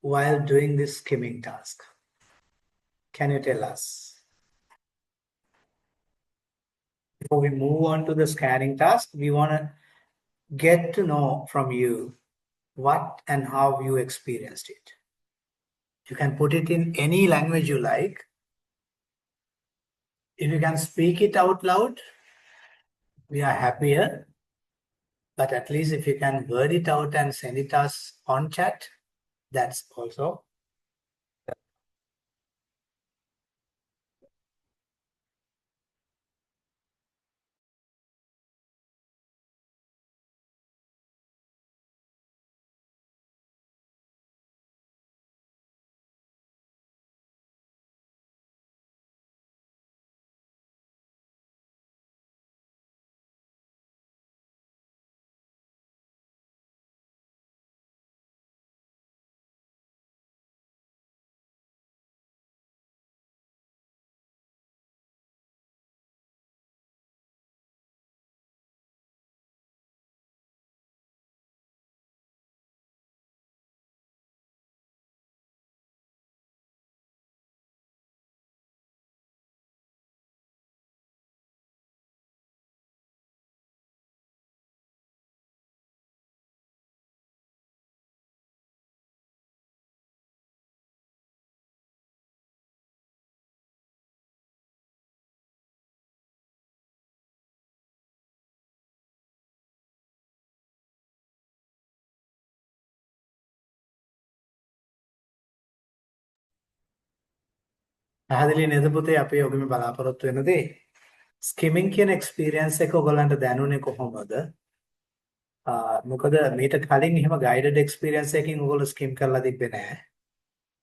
while doing this skimming task? Can you tell us? Before we move on to the scanning task, we want to get to know from you what and how you experienced it. You can put it in any language you like. If you can speak it out loud, we are happier. But at least if you can word it out and send it us on chat, that's also පැහැදිලි නේද පුතේ අපි ඔගෙම බලාපොරොත්තු වෙන දේ? ස්කිමින් කියන experience එක ඔයගලන්ට දැනුනේ කොහොමද? මොකද මීට කලින් එහෙම ගයිඩඩ් එක්ස්පීරියන්ස් එකකින් ඔයගොල්ලෝ ස්කිම් කරලා තිබ්බේ නැහැ.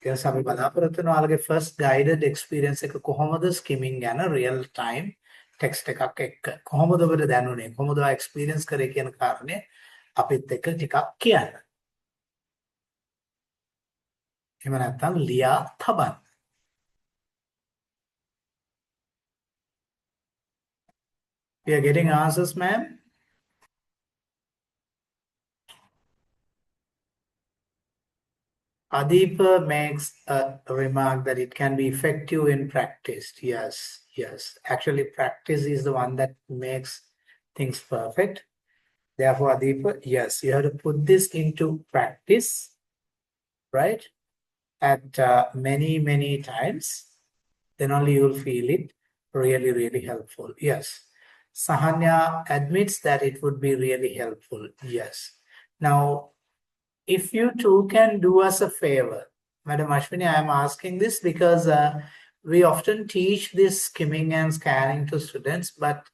ඒ නිසා අපි බලාපොරොත්තු වෙන ඔයාලගේ ෆස්ට් ගයිඩඩ් එක්ස්පීරියන්ස් එක කොහොමද ස්කිමින් ගැන රියල් ටයිම් ටෙක්ස්ට් එකක් එක්ක. කොහොමද ඔබට දැනුනේ? කොහොමද ඔයා එක්ස්පීරියන්ස් කරේ කියන කාරණේ අපිත් එක්ක ටිකක් කියන්න. එහෙම නැත්නම් ලියා තබන්න. We are getting answers, ma'am. Adipa makes a remark that it can be effective when practiced. Yes, yes. Actually, practice is the one that makes things perfect. Therefore, Adipa, yes, you have to put this into practice, right? At many, many times. Then only you will feel it really, really helpful. Yes. Sahanya admits that it would be really helpful. Yes. Now, if you two can do us a favor, Madam Ashwini, I am asking this because we often teach this skimming and scanning to students, but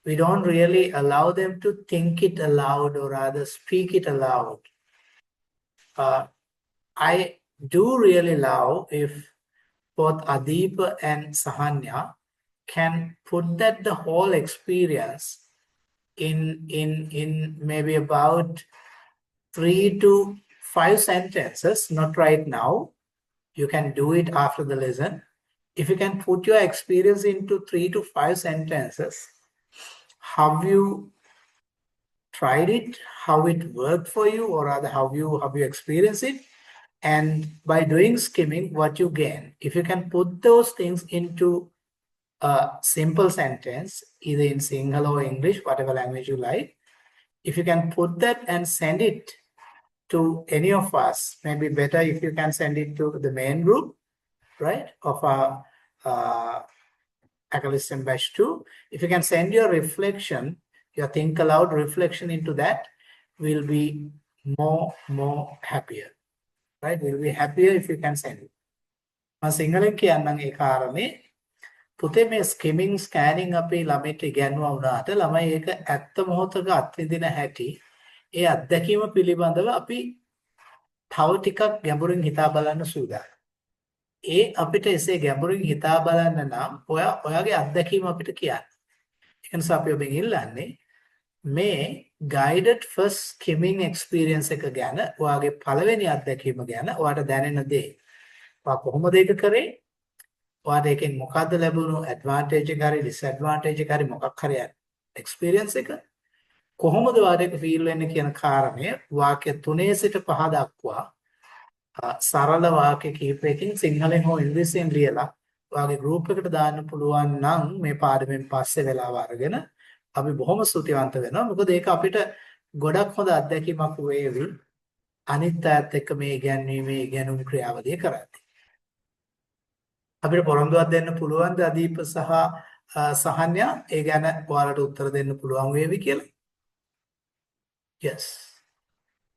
we don't really allow them to think it aloud or rather speak it aloud. I do really love if both Adeep and Sahanya can put that the whole experience in maybe about 3 to 5 sentences, not right now. You can do it after the lesson. If you can put your experience into 3 to 5 sentences, how you tried it, how it worked for you, or rather how you experienced it, and by doing skimming, what you gain. If you can put those things into a simple sentence, either in Sinhala or English, whatever language you like, if you can put that and send it to any of us, maybe better if you can send it to the main group, right, of our ACALISTEM batch 2. If you can send your reflection, your think aloud reflection into that, we'll be more happier, right? We'll be happier if you can send it. මම සිංහලෙන් කියන්නම් ඒ කාරණේ. පුතේ මේ ස්කිමින් scanning අපේ ළමයට ඉගෙනුවා වුණාට ළමයි ඒක ඇත්ත මොහොතක අත්විඳින හැටි ඒ අත්දැකීම පිළිබඳව අපි තව ටිකක් ගැඹුරින් හිතා බලන්න සූදානම්. ඒ අපිට එසේ ගැඹුරින් හිතා බලන්න නම් ඔයාගේ අත්දැකීම අපිට කියන්න. ඒක නිසා අපි ඔබෙන් ඉල්ලන්නේ මේ guided first skimming experience එක ගැන ඔයාගේ පළවෙනි අත්දැකීම ගැන ඔයාට දැනෙන දේ. ඔයා කොහොමද ඒක කරේ? ඔයාට එකෙන් මොකද්ද ලැබුණු advantage එක හරි disadvantage එක හරි මොකක් හරි experience එක? කොහොමද ඔයාට ඒක feel වෙන්නේ කියන කාරණය වාක්‍ය 3 සිට 5 දක්වා සරල වාක්‍ය කිහිපයකින් සිංහලෙන් හෝ ඉංග්‍රීසියෙන් ලියලා ඔයාගේ group එකට දාන්න පුළුවන් නම් මේ පාඩමෙන් පස්සේ වෙලාව අරගෙන අපි බොහොම ස්තුතිවන්ත වෙනවා. මොකද ඒක අපිට ගොඩක් හොඳ අත්දැකීමක් වේවි. අනිත් අයත් එක්ක මේ ඉගැන්වීමේ ඉගැනුම් ක්‍රියාවලිය කරද්දී. අපිට පොරොන්දුවක් දෙන්න පුළුවන්ද අදීප සහ සහන්‍ය ඒ ගැන ඔයාලට උත්තර දෙන්න පුළුවන් වේවි කියලා? Yes.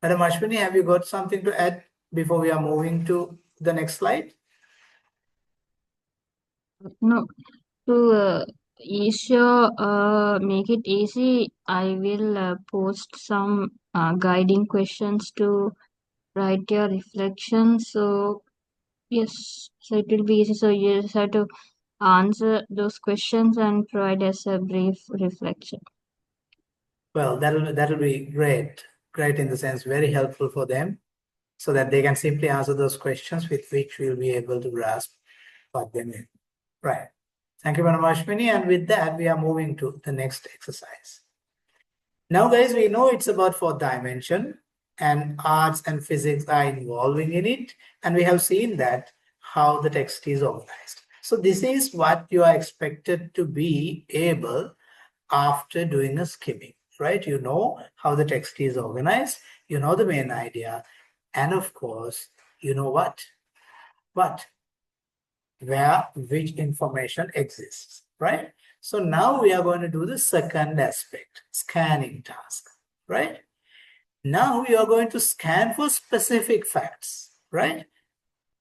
Madam Ashwini, have you got something to add before we are moving to the next slide? No, to make it easy, I will post some guiding questions to write your reflections. So yes, so it will be easy. So you just have to answer those questions and provide us a brief reflection. Well, that'll be great. Great in the sense very helpful for them so that they can simply answer those questions with which we'll be able to grasp what they mean. Right. Thank you, Madam Ashwini. And with that, we are moving to the next exercise. Now, guys, we know it's about fourth dimension and arts and physics are involving in it. And we have seen that how the text is organized. So this is what you are expected to be able after doing a skimming, right? You know how the text is organized. You know the main idea. And of course, you know what? Where which information exists, right? So now we are going to do the second aspect, scanning task, right? Now we are going to scan for specific facts, right?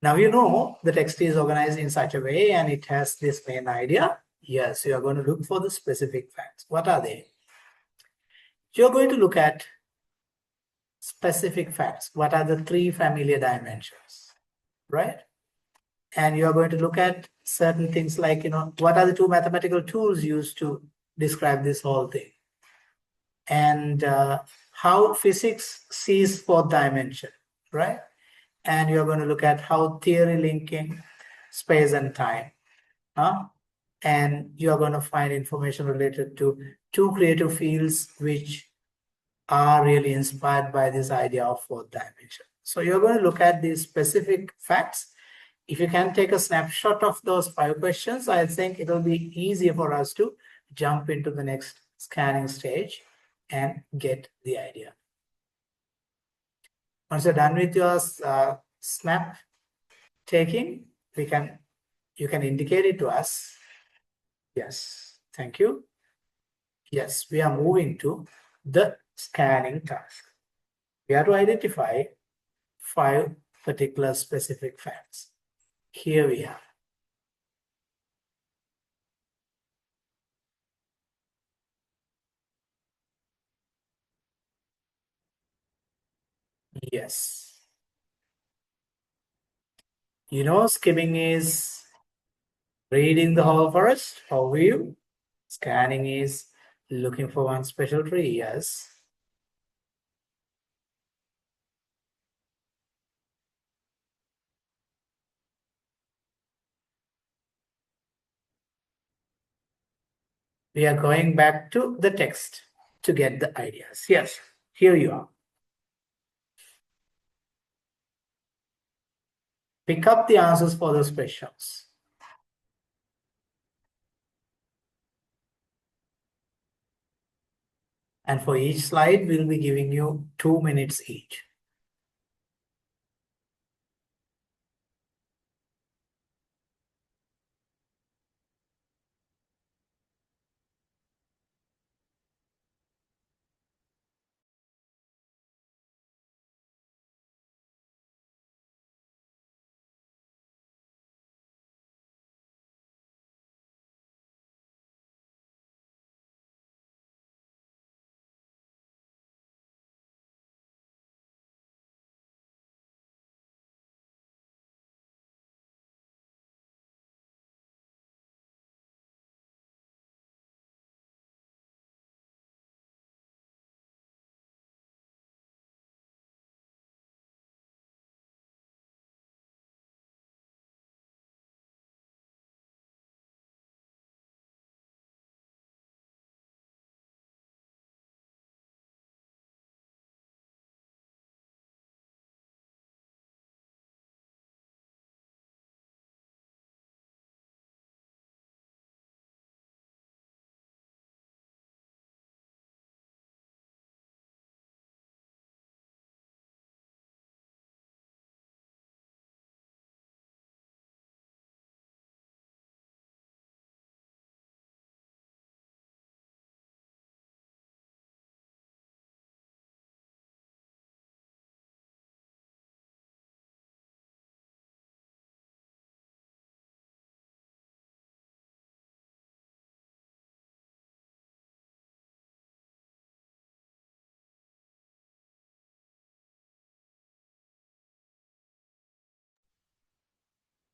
Now you know the text is organized in such a way and it has this main idea. Yes, you are going to look for the specific facts. What are they? You're going to look at specific facts. What are the three familiar dimensions, right? And you are going to look at certain things like, what are the two mathematical tools used to describe this whole thing? And how physics sees fourth dimension, right? And you're going to look at how theory linking space and time. Huh? And you're going to find information related to two creative fields which are really inspired by this idea of fourth dimension. So you're going to look at these specific facts. If you can take a snapshot of those 5 questions, I think it will be easier for us to jump into the next scanning stage and get the idea. Once you're done with your snap taking, you can indicate it to us. Yes, thank you. Yes, we are moving to the scanning task. We have to identify 5 particular specific facts. Here we are. Yes. Skimming is reading the whole forest overview. Scanning is looking for one special tree. Yes. We are going back to the text to get the ideas. Yes, here you are. Pick up the answers for those questions. And for each slide, we'll be giving you 2 minutes each.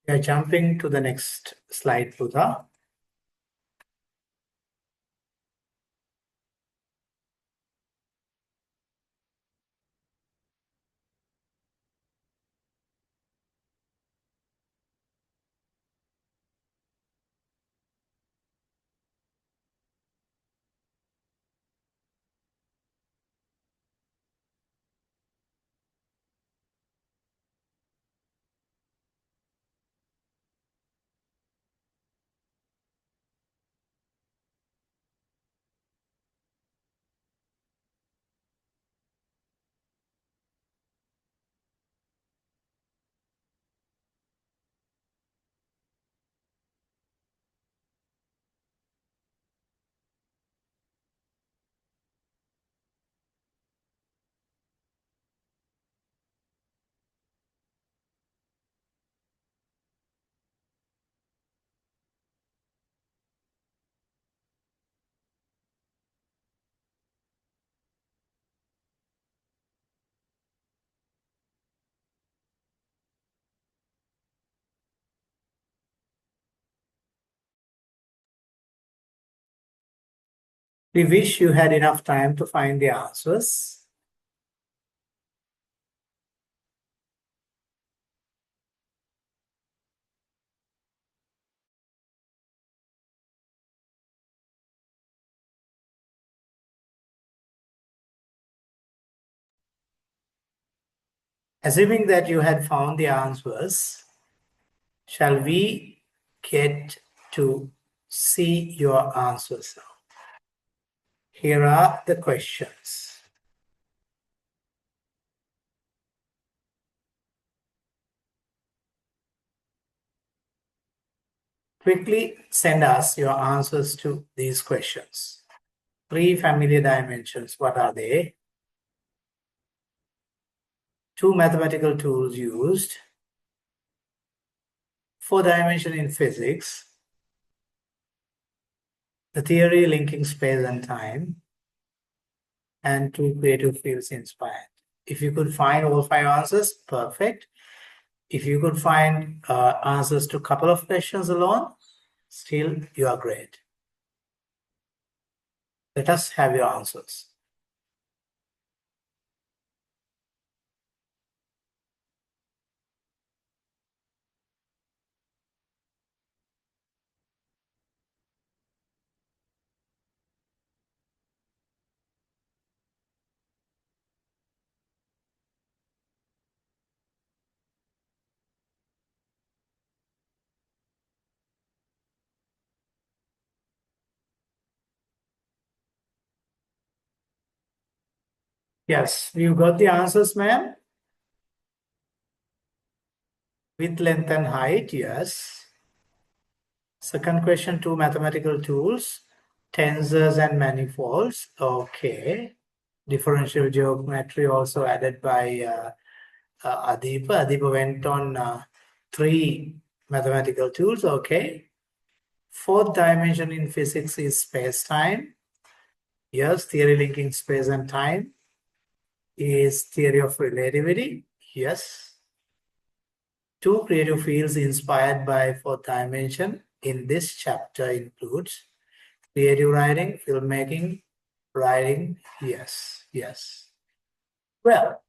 We are jumping to the next slide, Pudha. We wish you had enough time to find the answers. Assuming that you had found the answers, shall we get to see your answers now? Here are the questions. Quickly send us your answers to these questions. 3 familiar dimensions, what are they? 2 mathematical tools used. 4 dimension in physics. The theory linking space and time. And 2 creative fields inspired. If you could find all 5 answers, perfect. If you could find answers to a couple of questions alone, still you are great. Let us have your answers. Yes, you got the answers, ma'am? Width, length, and height, yes. Second question, 2 mathematical tools, tensors and manifolds. Okay. Differential geometry also added by Adipa. Adipa went on 3 mathematical tools. Okay. 4th dimension in physics is space-time. Yes, theory linking space and time is theory of relativity. Yes. 2 creative fields inspired by 4th dimension in this chapter includes creative writing, filmmaking, writing. Yes, yes. Well,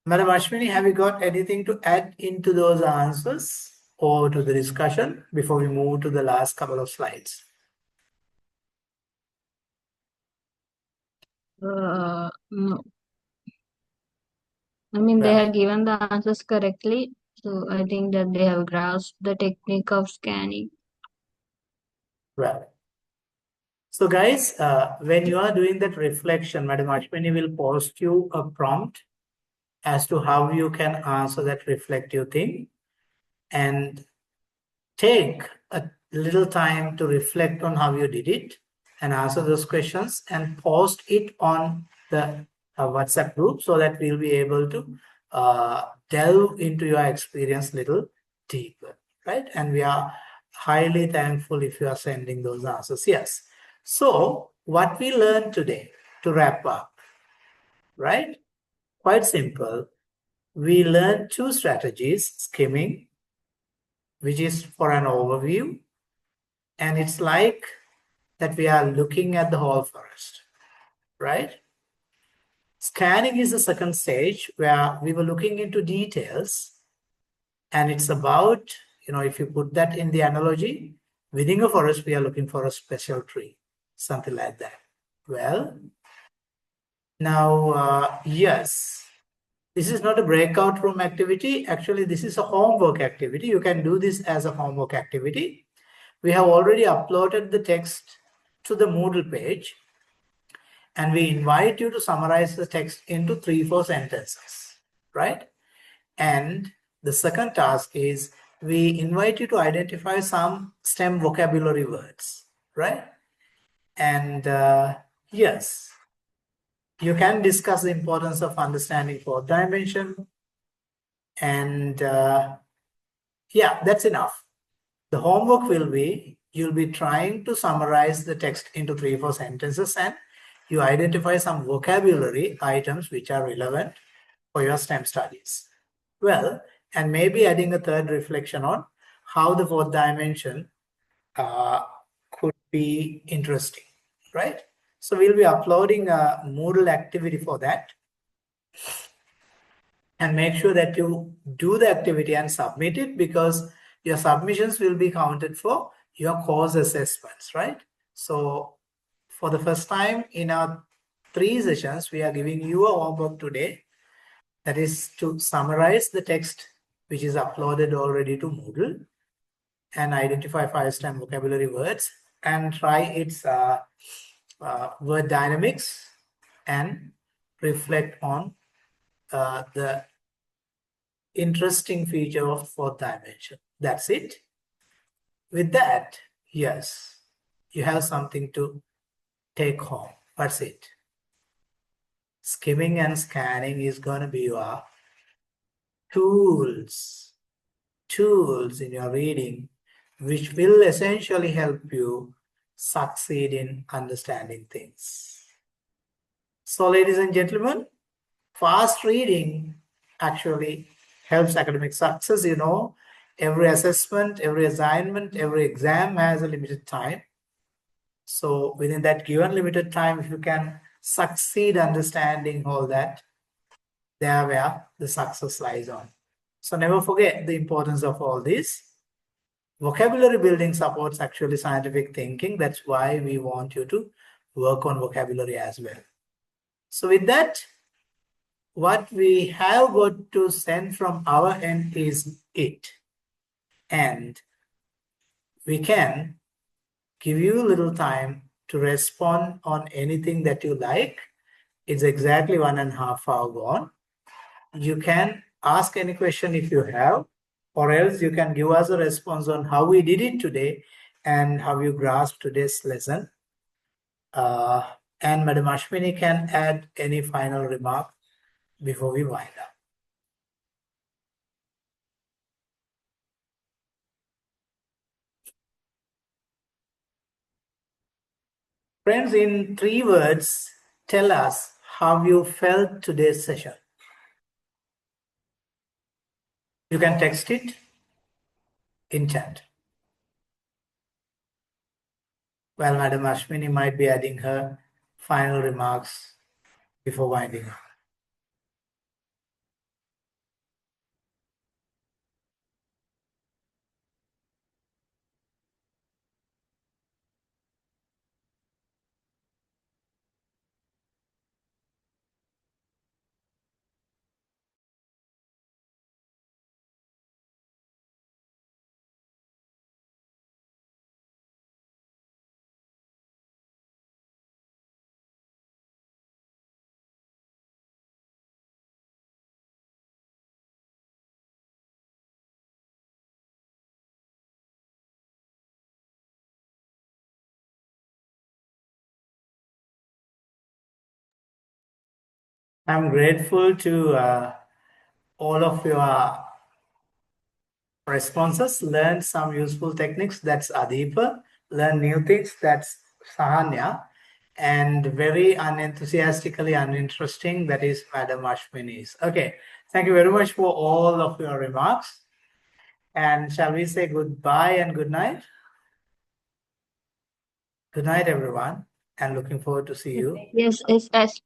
Madam Ashwini, have you got anything to add into those answers or to the discussion before we move to the last couple of slides? No. I mean, they Well, have given the answers correctly, so I think that they have grasped the technique of scanning. well. So guys, when you are doing that reflection, Madam Ashwini will post you a prompt as to how you can answer that reflective thing, and take a little time to reflect on how you did it and answer those questions and post it on the WhatsApp group so that we'll be able to delve into your experience a little deeper, right? And we are highly thankful if you are sending those answers. Yes. So what we learned today, to wrap up, right? Quite simple. We learned 2 strategies: skimming, which is for an overview, and it's like that we are looking at the whole forest, right? Scanning is the second stage where we were looking into details, and it's about, if you put that in the analogy, within a forest, we are looking for a special tree, something like that. Well, now, yes, this is not a breakout room activity. Actually, this is a homework activity. You can do this as a homework activity. We have already uploaded the text to the Moodle page, and we invite you to summarize the text into 3-4 sentences, right? And the second task is we invite you to identify some STEM vocabulary words, right? And yes, you can discuss the importance of understanding 4th dimension. And yeah, that's enough. The homework will be, you'll be trying to summarize the text into 3-4 sentences, and you identify some vocabulary items which are relevant for your STEM studies. Well, and maybe adding a third reflection on how the 4th dimension could be interesting, right? So we'll be uploading a Moodle activity for that, and make sure that you do the activity and submit it, because your submissions will be counted for your course assessments, right? So for the first time in our 3 sessions, we are giving you a homework today, that is to summarize the text which is uploaded already to Moodle and identify 5 STEM vocabulary words and try its word dynamics and reflect on the interesting feature of 4th dimension. That's it. With that, yes, you have something to take home. That's it. Skimming and scanning is going to be your tools in your reading, which will essentially help you succeed in understanding things. So, ladies and gentlemen, fast reading actually helps academic success. You know, every assessment, every assignment, every exam has a limited time. So within that given limited time, if you can succeed understanding all that, there where the success lies on. So never forget the importance of all this. Vocabulary building supports actually scientific thinking. That's why we want you to work on vocabulary as well. So with that, what we have got to send from our end is it. And we can give you a little time to respond on anything that you like. It's exactly 1.5 hours gone. You can ask any question if you have, or else you can give us a response on how we did it today and how you grasped today's lesson. And Madam Ashwini can add any final remark before we wind up. Friends, in 3 words, tell us how you felt today's session. You can text it in chat. Well, Madam Ashwini might be adding her final remarks before winding up. I'm grateful to all of your responses. Learn some useful techniques, that's Adipa. Learn new things, that's Sahanya. And very unenthusiastically uninteresting, that is Madam Ashwini's. Okay, thank you very much for all of your remarks. And shall we say goodbye and good night? Good night, everyone, and looking forward to see you. Yes,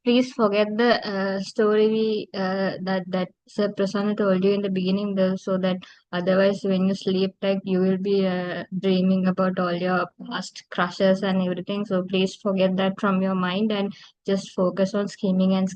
please forget the story that Sir Prasanna told you in the beginning, though, so that otherwise when you sleep, like you will be dreaming about all your past crushes and everything. So please forget that from your mind and just focus on scheming and